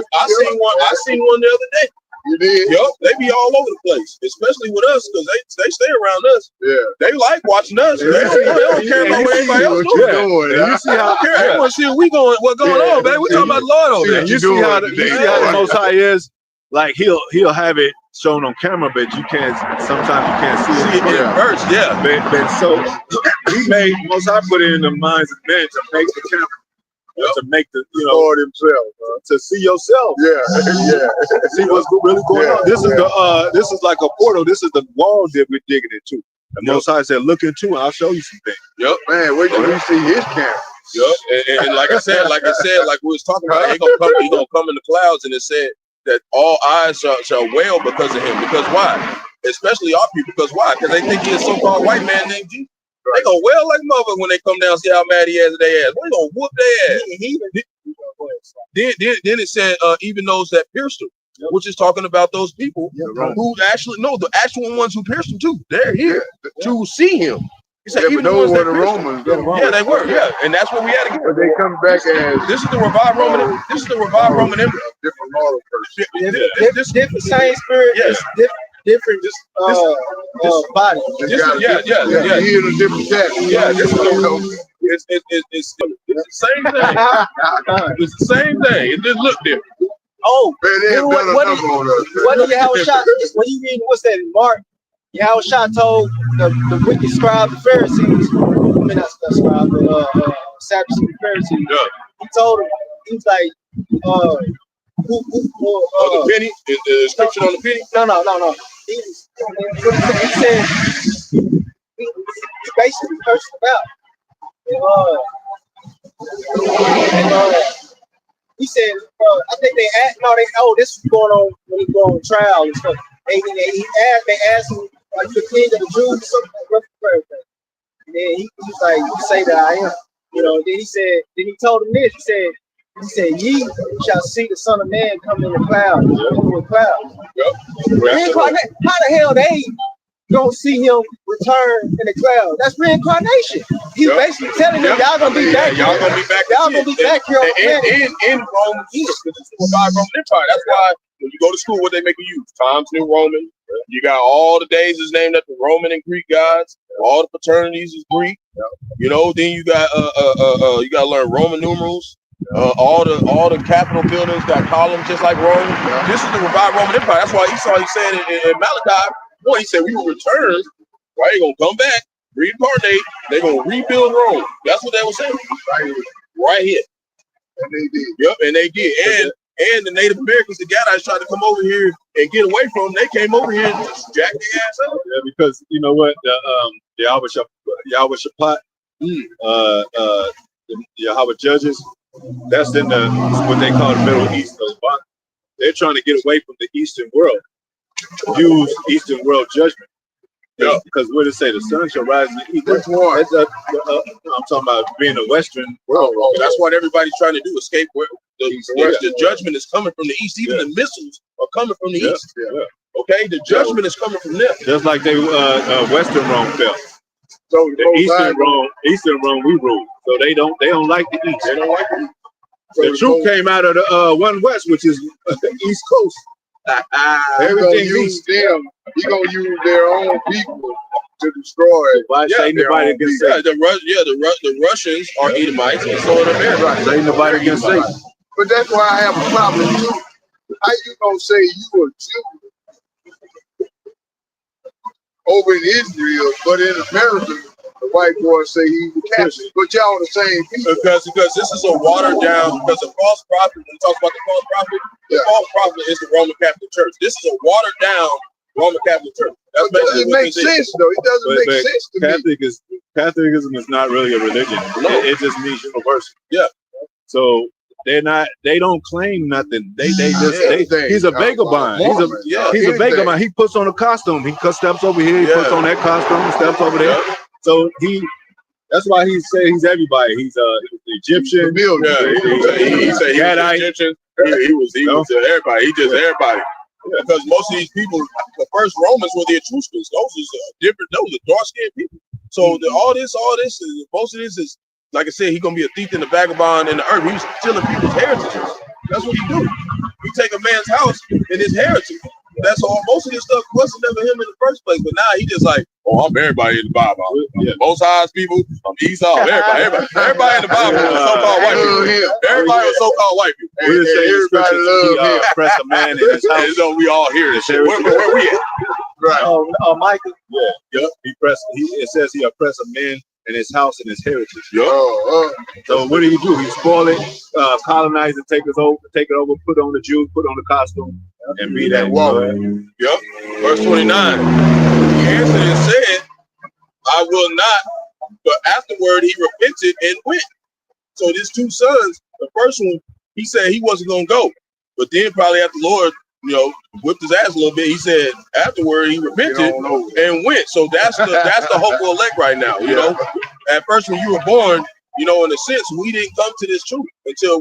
one the other day. You did? Yep, they be all over the place, especially with us, because they stay around us. Yeah. They like watching us. They don't care about what anybody else doing. You see how they want to see what's going on, man. We talking about the Lord over there. You see how the Most High is. Like he'll have it shown on camera, but sometimes you can't see it in verse. Yeah. But so he made Most High put it in the minds of men to make the camera. To make the Lord himself, to see yourself, see what's really going on. This is like a portal. This is the wall that we're digging into. And Most High said, "Look into it. I'll show you some things." Yep, man. Wait till we see his camera. Yep, and like I said, like we was talking about, he gonna come in the clouds, and it said that all eyes shall wail because of him. Because why? Especially our people. Because why? Because they think he's a so-called white man named Jesus. They gonna wail like mother when they come down and see how mad he is at their ass. We gonna whoop their ass. Then it said even those that pierced him, which is talking about those people who actually the actual ones who pierced him too. They're here to see him. He said even those were the Romans. Yeah, they were. Yeah, and that's what we had to get. But they come back as this is the revived Roman. This is the revived Roman Empire. Different model person. Different same spirit. Yeah. Different body. Yeah. He in a different chapter. Yeah, it's the same thing. It's the same thing. It just look different. Oh, man, they have done enough on us. What do Yahweh Shai? What do you mean? What's that? Mark? Yahweh Shai told the wicked scribes, the Pharisees. I mean, not scribes, but Sadducees, the Pharisees. Yeah. He told them. He was like, the penny? Is the inscription on the penny? No. He said he basically cursed them out. he said, I think they asked, this is going on when he go on trial and stuff. They asked him, are you the king of the Jews or something? What's the prayer thing? And then he was like, you say that I am. Then he told him this. He said, ye shall see the Son of Man come in the clouds, with clouds. How the hell they gonna see him return in the cloud? That's reincarnation. He's basically telling them, y'all gonna be back. Y'all gonna be back. Y'all gonna be back here in Rome. This is what God Roman Empire. That's why when you go to school, what they make you use? Times New Roman. You got all the days is named after Roman and Greek gods. All the fraternities is Greek. Then you got you got to learn Roman numerals. All the Capitol buildings got columns just like Rome. This is the revived Roman Empire. That's why Esau, he said in Malachi, he said we will return. Right, they're gonna come back, reincarnate. They're gonna rebuild Rome. That's what they were saying. Right here. And they did. Yep, and they did. And the Native Americans, the Gadites, tried to come over here and get away from them. They came over here and just jacked their ass up. Yeah, because you know what, the Yahweh Shaphat, the Yahweh judges, that's in what they call the Middle East. They're trying to get away from the Eastern world, use Eastern world judgment. Yeah, because what did it say? The sun shall rise in the east. Which one? I'm talking about being a Western world. That's what everybody's trying to do, escape where the judgment is coming from the east. Even the missiles are coming from the east. Yeah. Okay, the judgment is coming from them. Just like they Western Rome fell. So the Eastern Rome we rule. So they don't like the East. They don't like the East. The truth came out of the One West, which is the East Coast. Everything use them. He gonna use their own people to destroy it. Why say nobody can say? The Russians are Edomites, and so are the Americans. Say nobody can say. But that's why I have a problem too. How you gonna say you a Jew over in Israel, but in America, the white boy say he's a Catholic? But y'all the same people. Because this is a watered down. Because the false prophet, when we talk about the false prophet, the false prophet is the Roman Catholic Church. This is a watered down Roman Catholic Church. That's it makes sense though. It doesn't make sense to me. Catholism is not really a religion. No. It just means universal. Yeah. So they don't claim nothing. He's a vagabond. He's a vagabond. He puts on a costume. He steps over here, he puts on that costume, steps over there. So that's why he said he's everybody. He's Egyptian. He said he was Egyptian. He was everybody. He just everybody. Because most of these people, the first Romans were the Etruscans. Those are different. Those are dark-skinned people. So all this is most of this is, like I said, he's gonna be a thief and a vagabond in the earth. He was stealing people's heritages. That's what he do. He take a man's house and his heritage. That's all. Most of this stuff wasn't never him in the first place. But now he just like, I'm everybody in the Bible. I'm Most High's people. I'm Esau. Everybody in the Bible was so-called white people. Everybody was so-called white people. Everybody love him. Oppress a man in his house. So we all hear this shit. Where we at? Right. Michael. Yeah. It says he oppressed a man in his house and his heritage. So what do? He spoil it, colonize it, take it over, put on the Jews, put on the costume, and be that woman. Verse 29. He answered and said, I will not, but afterward he repented and went. So these two sons, the first one, he said he wasn't gonna go. But then probably after the Lord, whipped his ass a little bit, he said afterward he repented and went. So that's the hopeful elect right now. At first when you were born, in a sense, we didn't come to this truth until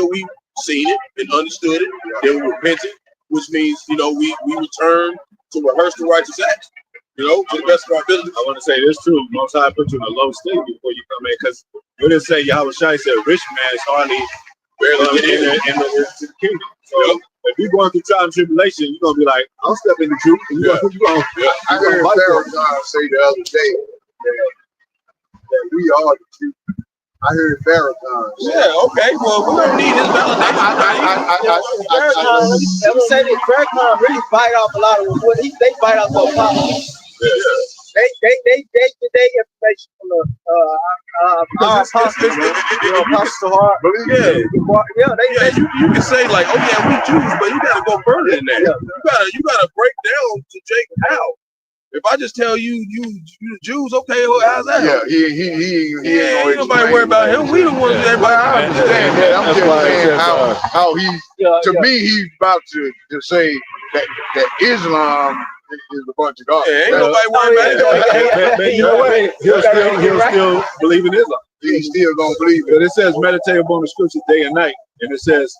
we seen it and understood it, then we repented, which means we return to rehearse the righteous acts, to the best of our ability. I want to say this too. Most High put you in a low state before you come in, because what did it say? Yahweh Shai said, "Rich man is hardly barely get in the kingdom." So if you're going through trial and tribulation, you're gonna be like, "I'll step in the truth." I heard Farrakhan say the other day that we are the truth. I heard Farrakhan. Okay. Well, we don't need his validation. Farrakhan really bite off a lot of what they bite off the apostles. They get their information from the apostles, you can say like, we Jews, but you gotta go further than that. You gotta break down to Jacob how. If I just tell you the Jews, okay, well, how's that? Yeah, he Yeah, ain't ain't nobody worry about him. We the ones that Well, I everybody. understand that. I'm That's just why it saying says, how he's to me he's about to say that Islam is a bunch of God. Yeah, ain't nobody worry about it. You know what? He'll still believe in Islam. He's still gonna believe it. But it says meditate upon the scriptures day and night, and it says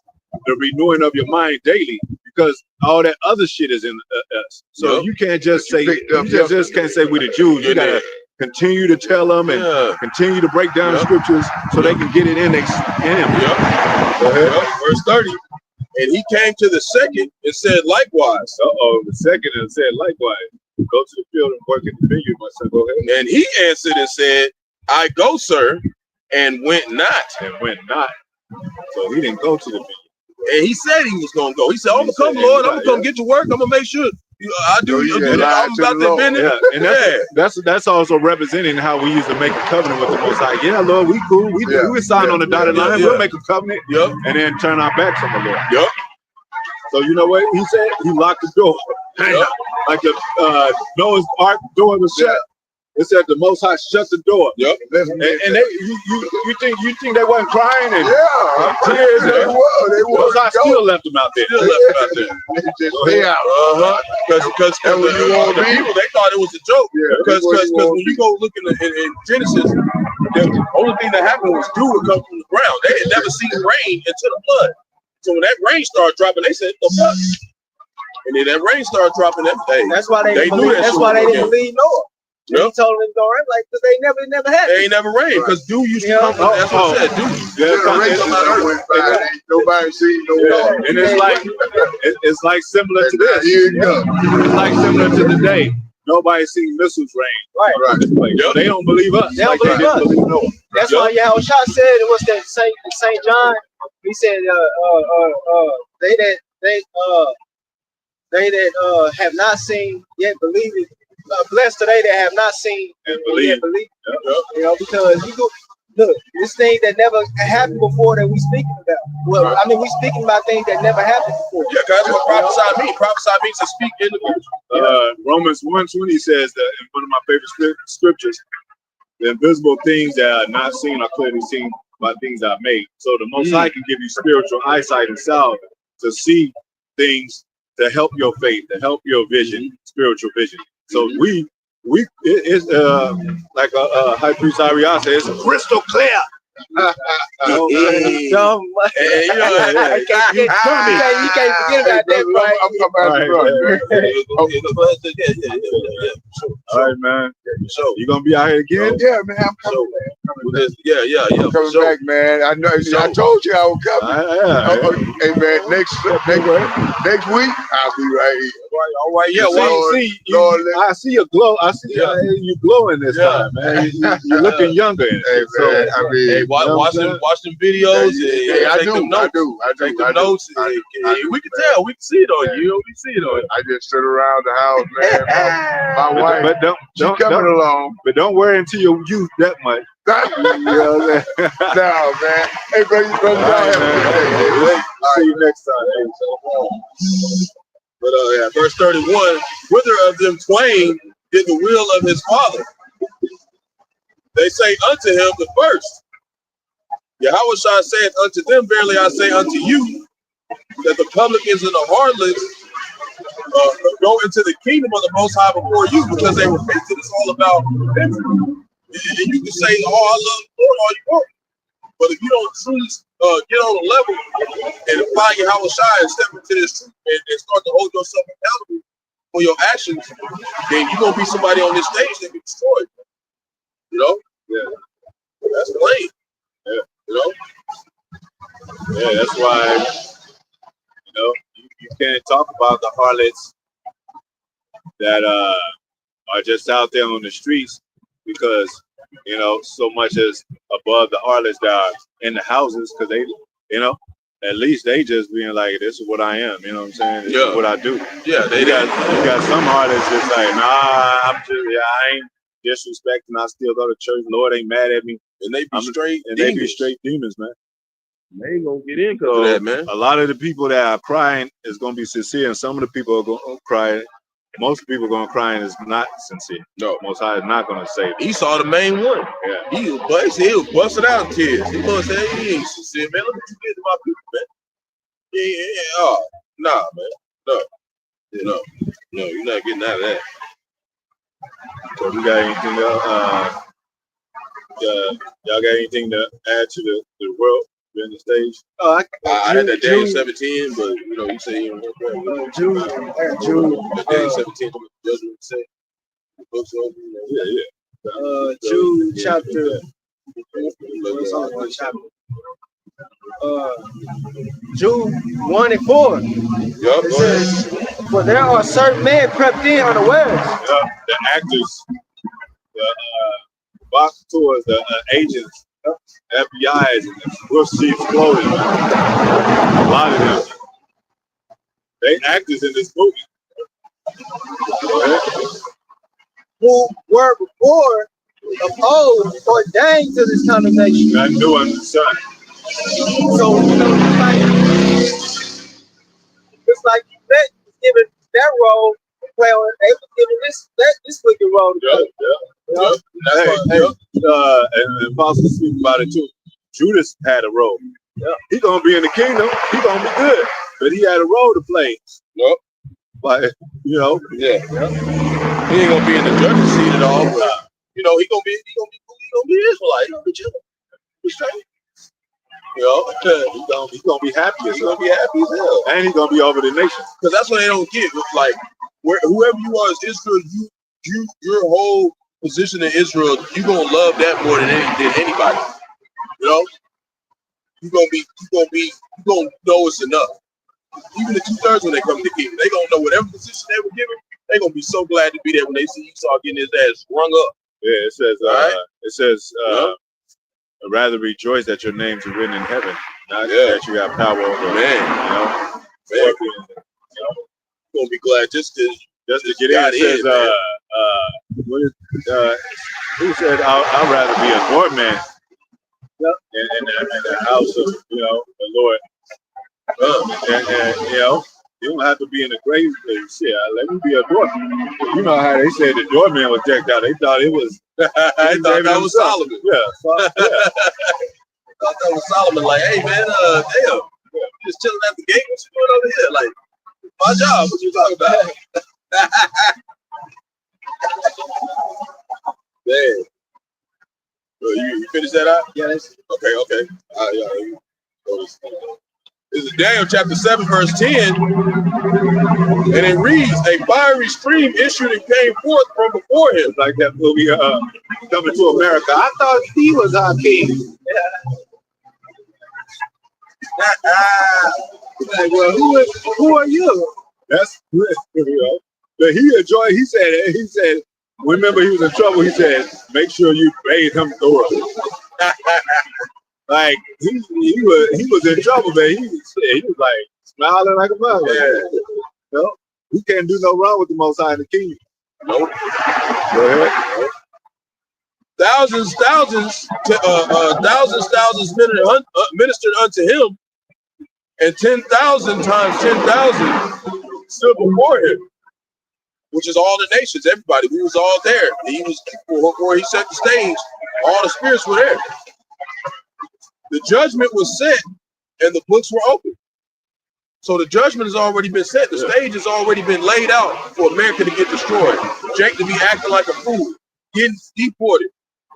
the renewing of your mind daily, because all that other shit is in us. So Yep. you can't just say picked up, you just can't say we the Jews. You gotta continue to tell them and continue to break down the scriptures so they can get it in them. Verse 30. And he came to the second and said likewise. The second and said likewise. Go to the field and work in the vineyard, my son. Go ahead. And he answered and said, I go, sir, and went not. And went not. So he didn't go to the vineyard. And he said he was gonna go. He said, I'm gonna come, Lord. I'm gonna come get to work. I'm gonna make sure I do. I'm about to admit it. Yeah, and that's also representing how we used to make a covenant with the Most High. Yeah, Lord, we cool. We sign on the dotted line. We'll make a covenant. Yep. And then turn our backs on the Lord. Yep. So you know what he said? He locked the door. Yep. Like the Noah's Ark door was shut. It said the Most High shut the door. Yep. And they, you think they wasn't crying and tears? They were. Most High still left them out there. They just stay out. Because when you all the people, they thought it was a joke. Because when you go look in Genesis, the only thing that happened was dew would come from the ground. They had never seen rain until the flood. So when that rain started dropping, they said, "The fuck?" And then that rain started dropping. That's why they knew that. That's why they didn't believe Noah. He told them it was all right, like, because they never had it. They ain't never rained because dew used to come from. That's what I said. Dew. Nobody seen no. And it's like similar to this. It's like similar to today. Nobody seen missiles rain. Right. So they don't believe us. They don't believe us. That's why Yahushua said it was that Saint John. He said, they that have not seen yet believe it. Blessed today that have not seen and believe. You know, because you go look, this thing that never happened before that we speaking about. Well, I mean, we speaking about things that never happened before. Yeah, because that's what prophesy means. Prophesy means to speak in the future. Romans 1:20 says that in one of my favorite scriptures, the invisible things that are not seen are clearly seen by things that are made. So the Most High can give you spiritual eyesight and salve to see things to help your faith, to help your vision, spiritual vision. So it's like High Priest Ariah said, it's crystal clear. You can't forget about that, right? All right, man. So you gonna be out here again? Yeah, man. I'm coming back. I'm coming back, man. I know. I told you I was coming. Hey, man. Next week I'll be right here. All right. Yeah. I see you glow. I see you glowing this time, man. You're looking younger. Hey, man. I mean, watch them videos. I do. Take them notes. We can tell. We can see it on you. We see it on you. I just sit around the house, man. My wife, but don't coming along. But don't worry into your youth that much. No, man. Hey, brother, y'all have a good day. See you next time. But verse 31, whither of them twain did the will of his father? They say unto him the first. Yahushua saith unto them, verily I say unto you, that the publicans and the harlots go into the kingdom of the Most High before you, because they repented. It's all about repentance. And you can say, oh, I love the Lord all you want. But if you don't truly get on the level and apply Yahushua and step into this truth and start to hold yourself accountable for your actions, then you're going to be somebody on this stage that get destroyed. You know? Yeah. That's plain. Yeah. You know? Yeah, that's why, you can't talk about the harlots that are just out there on the streets, because, so much as above the harlots that are in the houses, because they, at least they just being like, this is what I am, you know what I'm saying? This is what I do. Yeah, you got some harlots just like, I ain't disrespecting, I still go to church, Lord ain't mad at me. And they be straight demons. They be straight demons, man. They ain't gonna get in because of that, man. A lot of the people that are crying is gonna be sincere, and some of the people are gonna cry most people gonna cry and it's not sincere. No. Most High is not gonna save. Esau, the main one. Yeah. He was busting out in tears. He gonna say, he ain't sincere, man. Look what you did to my people, man. Oh, nah, man. No, you're not getting out of that. So we got anything else? Y'all got anything to add to the world in the stage? I I had that Daniel 17, but you say you don't want Jude, that Daniel 17 judgment say. Books over, Yeah. Jude chapter. Jude 1 and 4. Yup, It go ahead. says, "For there are certain men crept in unawares." The actors, the prostitutes, the agents, FBI's, and the Wolf Sheep's clothing. A lot of them. They actors in this movie. Who were before of old ordained to this condemnation. I knew under the sun. So it's like that was given that role to play on. They was given this wicked role to play. And the apostles speak about it too. Judas had a role. Yeah. He gonna be in the kingdom. He gonna be good, but he had a role to play. Yep. Like Yeah. He ain't gonna be in the judge's seat at all. But, he gonna be Israelite. He gonna be chilling. Be straight. he's gonna be happy as He's hell. gonna be happy as hell. And he's gonna be over the nation. Because that's what they don't get. Like, whoever you are as Israel, your whole position in Israel, you gonna love that more than anybody. You gonna know it's enough. Even the 2/3 when they come to the kingdom, they gonna know whatever position they were given. They gonna be so glad to be there when they see Esau getting his ass rung up. Yeah, it says. Right. It says. Rather rejoice that your names are written in heaven, not that you have power over Man. You're gonna be glad just to get in. It says. Who said I'd rather be a doorman in the house of the Lord. And you don't have to be in the grave place. Yeah, let me be a doorman. You know how they said the doorman was decked out. They thought it was. I thought that was Solomon. Yeah. I thought that was Solomon. Like, hey man, damn, just chilling at the gate. What you doing over here? Like, my job. What you talking about? Man. You finished that out? Yes. Okay. This is Daniel chapter 7, verse 10. And it reads, a fiery stream issued and came forth from before him. It's like that movie Coming to America. I thought he was our king. Like, well, who are you? That's but he said, remember he was in trouble, he said, make sure you bathe him thoroughly. Like he was in trouble, man. He was like smiling like a mother. Yeah. He can't do no wrong with the Most High in the kingdom. Nope. Go ahead. Thousands ministered unto him, and 10,000 times 10,000 stood before him, which is all the nations, everybody. We was all there. He was before he set the stage. All the spirits were there. The judgment was set, and the books were open. So the judgment has already been set. The stage has already been laid out for America to get destroyed. Jake to be acting like a fool, getting deported,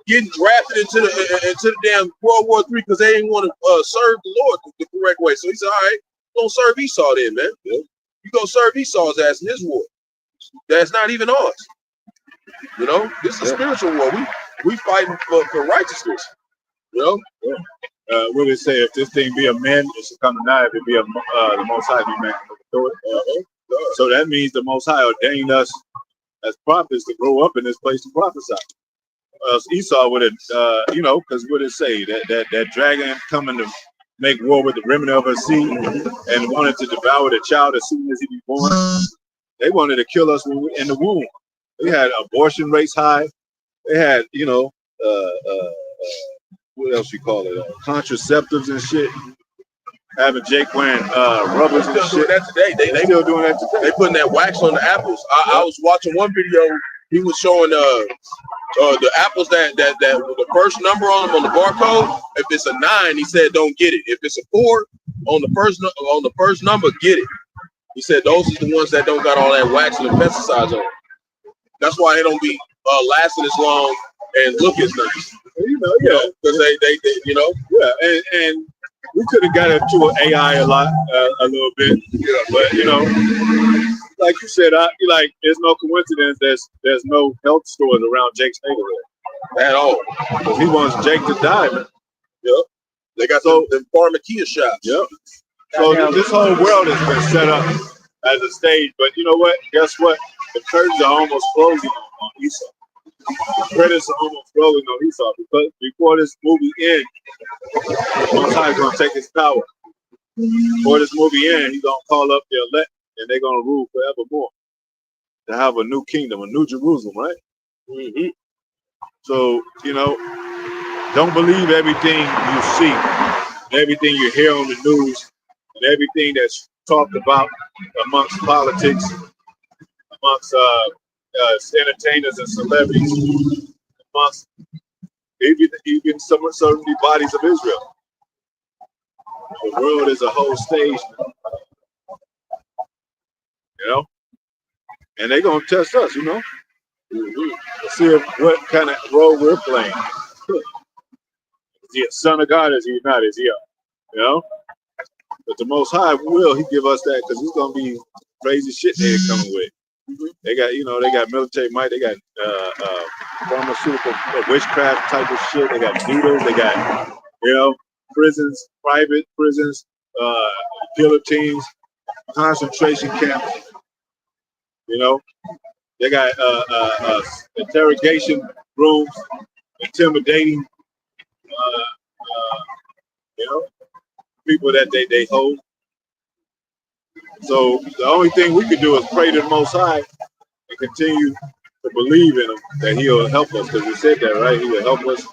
getting drafted into the damn World War III because they didn't want to serve the Lord the correct way. So he said, all right, don't serve Esau then, man. You go serve Esau's ass in his war. That's not even ours. This is a spiritual war. We fighting for righteousness. What did it say? If this thing be a man, it should come to nigh. If it be the Most High be man. So that means the Most High ordained us as prophets to grow up in this place to prophesy. Esau would have, because what did it say? That dragon coming to make war with the remnant of her seed and wanted to devour the child as soon as he be born. They wanted to kill us when we in the womb. They had abortion rates high. They had, what else you call it? Contraceptives and shit. having Jake wearing rubbers and Still doing shit. that today. They still doing that today. They putting that wax on the apples. I was watching one video. He was showing the apples that with the first number on them on the barcode. If it's a 9, he said don't get it. If it's a 4 on the first number, get it. He said those are the ones that don't got all that wax and the pesticides on them. That's why they don't be lasting as long and look as nice. Because they and we could have got into an AI a little bit, but like you said, there's no coincidence. There's no health stores around Jake's neighborhood at all. He wants Jake to die, man. Yep. They got them pharmacia shops. Yep. So this whole world has been set up as a stage, but you know what? Guess what? The curtains are almost closing on Esau. The credits are almost rolling on Esau because before this movie ends, Most High is going to take his power. Before this movie ends, he's going to call up the elect and they're going to rule forevermore. To have a new kingdom, a new Jerusalem, right? Mm-hmm. So, don't believe everything you see, everything you hear on the news, and everything that's talked about amongst politics, amongst entertainers and celebrities, amongst even some certain bodies of Israel. The world is a whole stage, and they're gonna test us, to see what kind of role we're playing. Is he a son of God? Is he not? Is he But the Most High he give us that because it's gonna be crazy shit they're coming with. They got, they got military might, they got pharmaceutical witchcraft type of shit. They got needles, they got, prisons, private prisons, guillotines, concentration camps. They got interrogation rooms, intimidating, people that they hold. So the only thing we can do is pray to the Most High and continue to believe in Him that He'll help us, because He said that, right? He will help us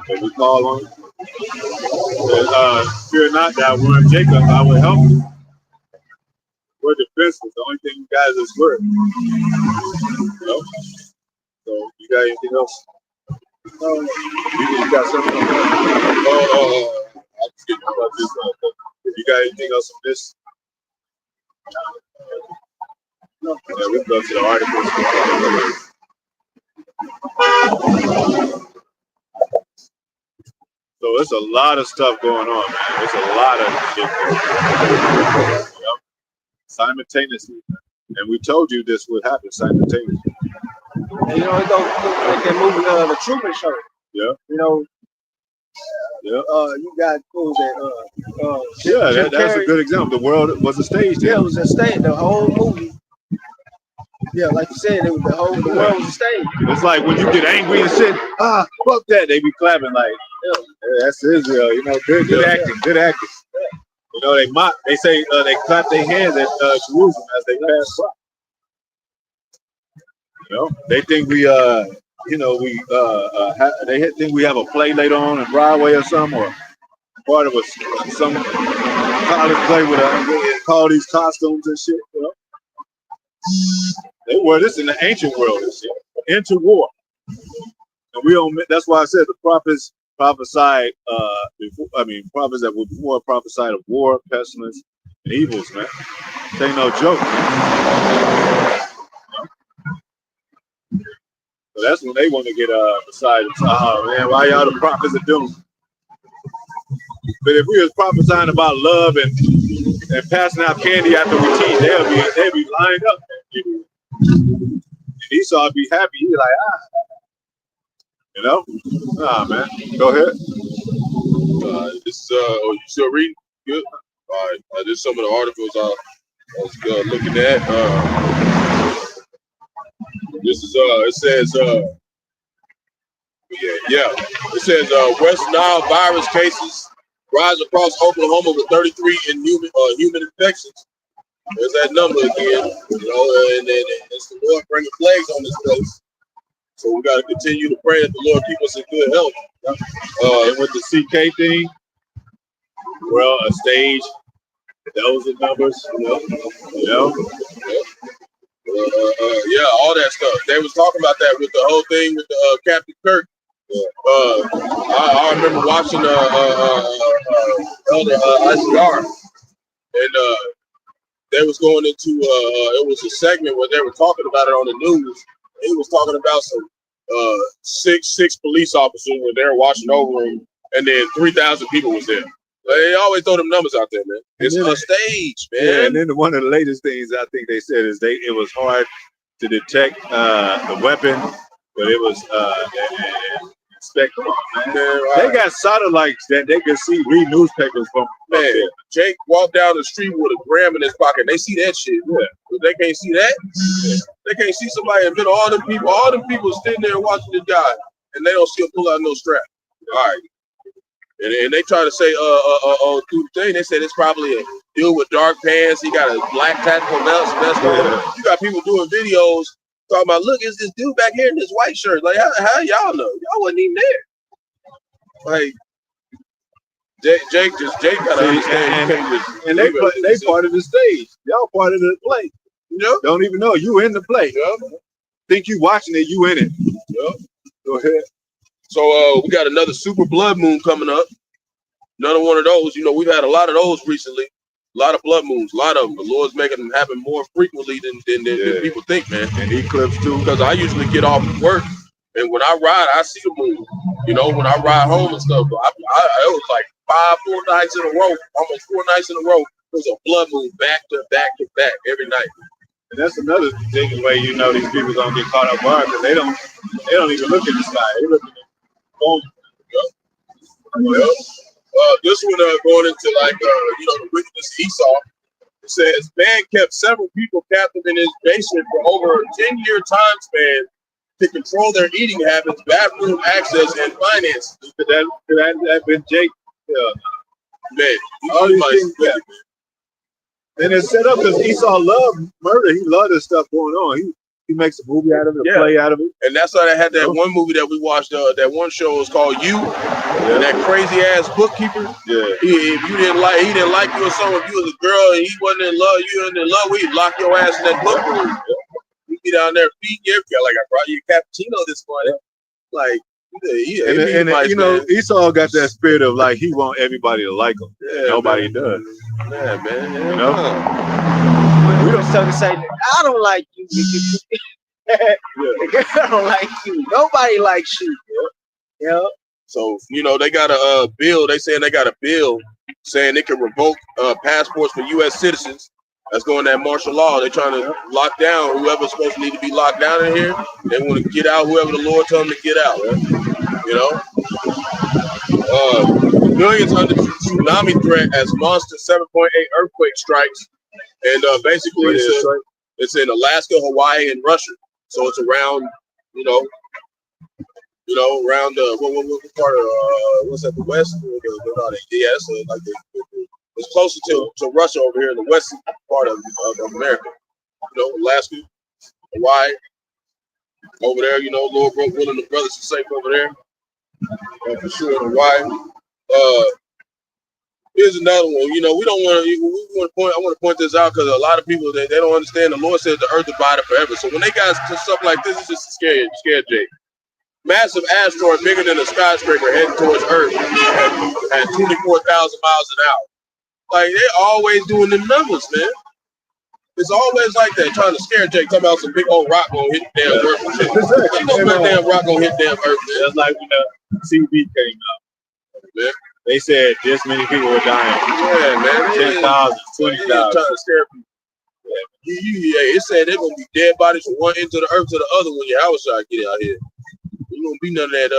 if we call on Him. Fear not, that one Jacob, I will help you. We're defenseless. The only thing you guys is word. So you got anything else? You got something on that? I'm kidding about this. You got anything else on this? Yeah, we can go to the articles. So there's a lot of stuff going on, man. There's a lot of shit going on. Simultaneously. And we told you this would happen simultaneously. And, it goes like that movie, The Truman Show. Yeah. You got that's a good example. The world was a stage. Yeah, it was a stage. The whole movie. Yeah, like you said, the world was a stage. It's like when you get angry and shit. Fuck that. They be clapping like, that's Israel. Good acting. Good acting. They mock. They say they clap their hands at Jerusalem as they pass by. They think we they think we have a play later on in Broadway or something, or part of some college play with all these costumes and shit. They were this in the ancient world and shit. Into war, and we don't. That's why I said the prophets prophesied. Prophets that were before prophesied of war, pestilence, and evils. Man, it ain't no joke. So that's when they want to get beside them. Man, why y'all the prophets of doom? But if we was prophesying about love and passing out candy after we teach, they'll be lined up. And Esau would be happy. He'd be like, Nah, man. Go ahead. This is you still reading? Good. All right. This is some of the articles I was looking at. This is it says it says West Nile virus cases rise across Oklahoma with 33 in human infections. There's that number again, and then it's the Lord bringing plagues on this place. So we got to continue to pray that the Lord keep us in good health. And with the CK thing, well, a stage, Those are numbers, Yeah, all that stuff. They was talking about that with the whole thing with the Captain Kirk. I remember watching Elder ICR, and they was going into it was a segment where they were talking about it on the news. He was talking about some six police officers were there watching over him, and then 3,000 people was there. They always throw them numbers out there, man. It's a stage, man. Yeah, and then one of the latest things I think they said is it was hard to detect the weapon, but it was inspect. They got satellites that they can read newspapers from. Man, Jake walked down the street with a gram in his pocket. They see that shit. Yeah. But they can't see that. Yeah. They can't see somebody in the middle. All them people sitting there watching this guy, and they don't see him pull out no strap. All right. And they try to say, through the thing, they said it's probably a dude with dark pants. He got a black tactical vest on. You got people doing videos talking about, look, it's this dude back here in this white shirt. Like, how y'all know? Y'all wasn't even there. Like, Jake gotta understand. And they part of the stage. Y'all part of the play. Yep. Don't even know you in the play. Yep. Think you watching it, you in it. Yep. Go ahead. So we got another super blood moon coming up. Another one of those. You know, we've had a lot of those recently. A lot of blood moons, a lot of them. The Lord's making them happen more frequently than people think, man. And eclipse too. Because I usually get off work, and when I ride, I see the moon. You know, when I ride home and stuff. It was like 4 nights in a row, almost 4 nights in a row. It was a blood moon back to back to back every night. And that's another thing way you know these people gonna get caught up guard because they don't even look at the sky. They look at the phone. Well, this one going into the wickedness of Esau. It says man kept several people captive in his basement for over a 10-year time span to control their eating habits, bathroom access, and finances. Could that been Jake? Man, all these things. Yeah. And it's set up because Esau loved murder. He loved this stuff going on. He makes a movie out of it, a play out of it. And that's why they had that one movie that we watched. That one show was called You. And that crazy ass bookkeeper. Yeah. If he didn't like you or something, if you was a girl and he wasn't in love, you wasn't in love, we'd lock your ass in that book room. We'd be down there feeding you. Like, I brought you a cappuccino this morning. Like, Esau got that spirit of like he want everybody to like him. Yeah, nobody does. Yeah, man. You know. We don't start to say, I don't like you. I don't like you. Nobody likes you. Yeah. So, they got a bill. They saying they got a bill saying they can revoke passports for U.S. citizens. That's going that martial law. They're trying to lock down whoever's supposed to need to be locked down in here. They want to get out whoever the Lord told them to get out. Right? Millions under tsunami threat as monster 7.8 earthquake strikes. And basically it's in Alaska, Hawaii, and Russia. So it's around, around what part of what's that? The west? Yes, it's closer to Russia over here in the western part of America. Alaska, Hawaii, over there. Lord broke willing, the brothers are safe over there. For sure in Hawaii. Here's another one. I want to point this out because a lot of people they don't understand. The Lord says the earth divided forever. So when they got stuff like this, it's just scared Jake. Massive asteroid bigger than a skyscraper heading towards Earth at 24,000 miles an hour. Like they're always doing the numbers, man. It's always like that, trying to scare Jake, talking about some big old rock gonna hit the damn Earth. Exactly. No damn rock gonna hit damn Earth, man. That's like when the TV came out. Man. They said this many people were dying. Yeah, man. 10,000, 20,000. Trying to scare people. Yeah, it said they're gonna be dead bodies from one end of the Earth to the other when your house shot get out here. You gonna be none of that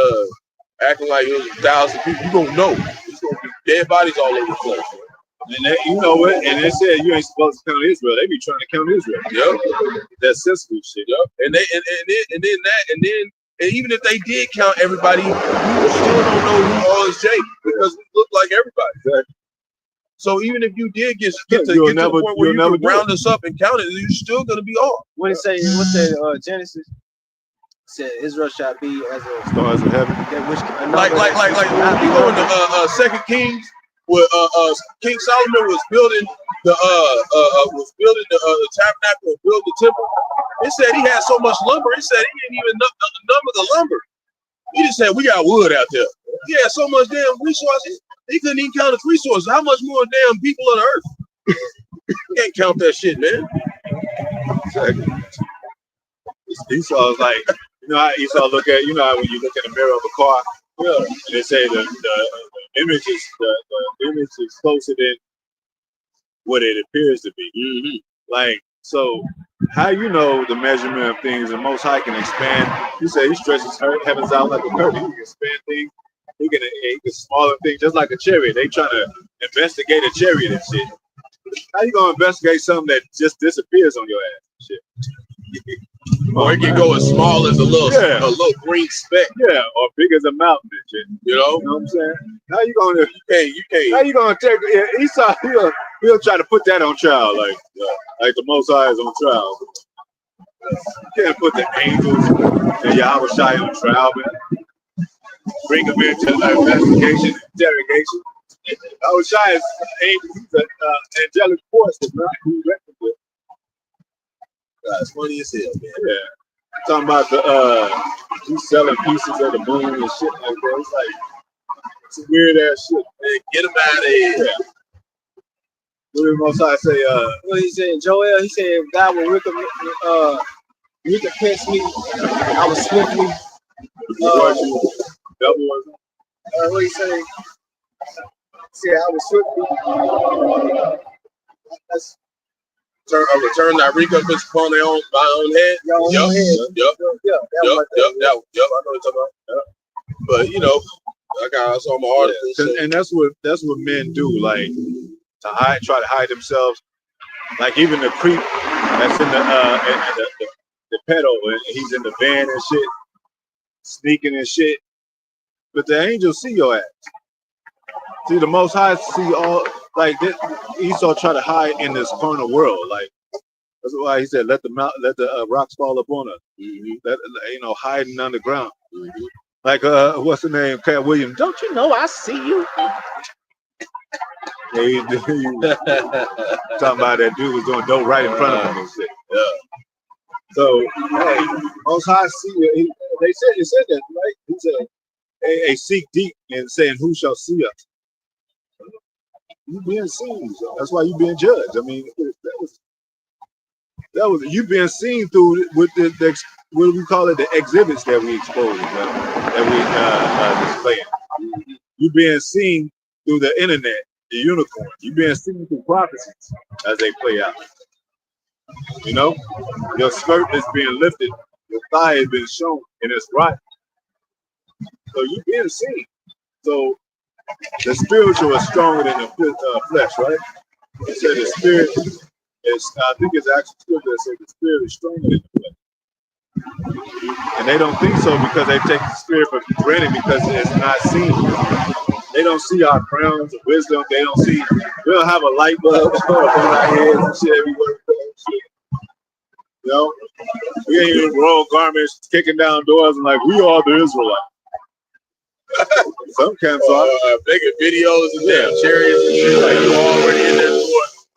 acting like it was 1,000 people. You gonna know. It's gonna be dead bodies all over the place. And you know what? And they said you ain't supposed to count Israel. They be trying to count Israel. Yep. That sensitive shit. Yep. And even if they did count everybody, you still don't know who all is Jake because we look like everybody. Exactly. So even if you did get to the point where you can round us up and count it, you're still gonna be off. What it say? What's that? Genesis said Israel shall be as a stars of heaven. Like you go into 2 Kings. when King Solomon was building the tabernacle and building the temple. It said he had so much lumber. He said he didn't even number the lumber. He just said we got wood out there. He had so much damn resources. He couldn't even count his resources. How much more damn people on the earth? You can't count that shit, man. Exactly. Esau's like, you know how Esau look at, you know how when you look in the mirror of a car, yeah, and they say the image is closer than what it appears to be. Mm-hmm. Like, so how you know the measurement of things, the Most High can expand. You say he stretches heavens out like a curtain. He can expand things. He can smaller things, just like a chariot. They trying to investigate a chariot and shit. How you gonna investigate something that just disappears on your ass? Shit. Or it can go as small as a little green speck. Yeah, or big as a mountain and shit. You know what I'm saying? How you gonna? You can't. How you gonna take Esau? He'll try to put that on trial, like the Most High is on trial. You can't put the angels and Yahweh Shai on trial, man. Bring them into investigation, interrogation. Yahweh Shai is he's an angelic force, not who reckons with. It's funny as hell, man. Yeah. Talking about the he's selling pieces of the moon and shit like that. It's like it's weird ass shit. Man, get him out of here. Yeah. What did Most High say? What he said, Joel? He said, God will recompense me. I was swiftly. Double What he said? He said, I was swiftly. Return that recompense upon my own head. Yep. I know what you're talking about. But you know, I saw my article. And that's what men do, like to try to hide themselves. Like even the creep that's in the pedal, and he's in the van and shit, sneaking and shit. But the angels see your ass. See, the Most High see all, like this, Esau try to hide in this carnal world. Like that's why he said, "Let the rocks fall upon us." Mm-hmm. Hiding underground. Mm-hmm. Like what's the name? Cat Williams. Don't you know I see you? Yeah, talking about that dude was doing dope right in front of him and shit. Yeah. So hey, Most High see you. They said that, right? He said, "Hey, seek deep," and saying, "Who shall see us?" You being seen, so that's why you being judged. I mean, that was you being seen through with the what do we call it? The exhibits that we expose, that we displaying. You being seen through the internet, the unicorn. You being seen through prophecies as they play out. You know, your skirt is being lifted, your thigh has been shown, and it's right. So you being seen. So the spiritual is stronger than the flesh, right? It said the spirit is, I think it's actually scripture that says the spirit is stronger than the flesh. And they don't think so because they take the spirit for granted because it's not seen. They don't see our crowns of wisdom. They don't have a light bulb on our heads and shit everywhere. You know? We ain't in royal garments kicking down doors and like, we are the Israelites. Some camps are making videos and damn chariots and shit like you already in there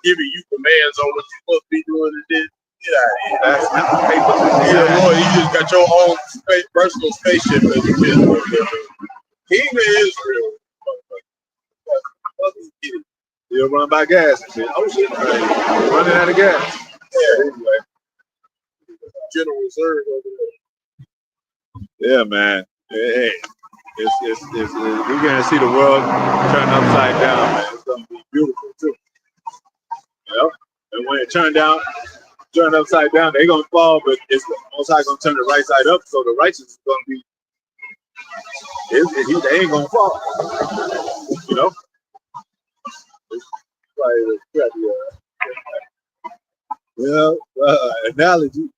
giving you commands on what you're supposed to be doing and this. Get out of here. That's not paper. Lord, you just got your own personal spaceship as you business. King of Israel. You'll run by gas and shit. Oh shit, running out of gas. Yeah, anyway. General Reserve over there. Yeah, man. Hey. We're gonna see the world turn upside down, man. It's gonna be beautiful too. You know? And when it turn upside down, they're gonna fall, but it's Most High gonna turn the right side up, so the righteous is gonna be they ain't gonna fall. You know? Analogy.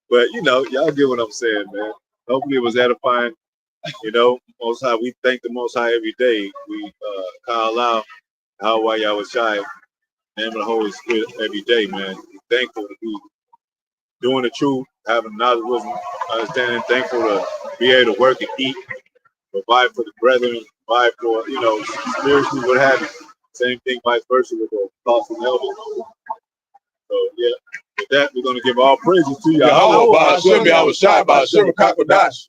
But you know, y'all get what I'm saying, man. Hopefully it was edifying. You know, Most High, we thank the Most High every day. We call out how Yahweh Shai, name of the Holy Spirit every day, man. We're thankful to be doing the truth, having knowledge, wisdom, understanding, thankful to be able to work and eat, provide for the brethren, provide for, spiritually, what have you. Same thing, vice versa, with the apostles and elders. So, yeah, with that, we're going to give all praises to Yahweh, Yahweh. Ba'ashem, Yahweh Shai, Ba'ashem, Kakodash.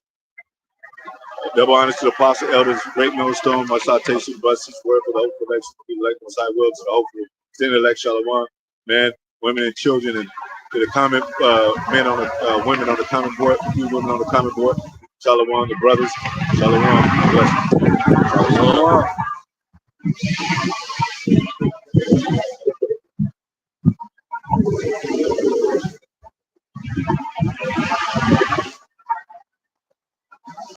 Double honors to the apostle elders, great millstone, my citation, bless his word for the hope of election, be elect, most high will to the hopeful, send elect Shalom, men, women, and children, and to the comment, men on the, women on the comment board, a few women on the comment board, Shalom, the brothers, Shalom, bless. Shalom.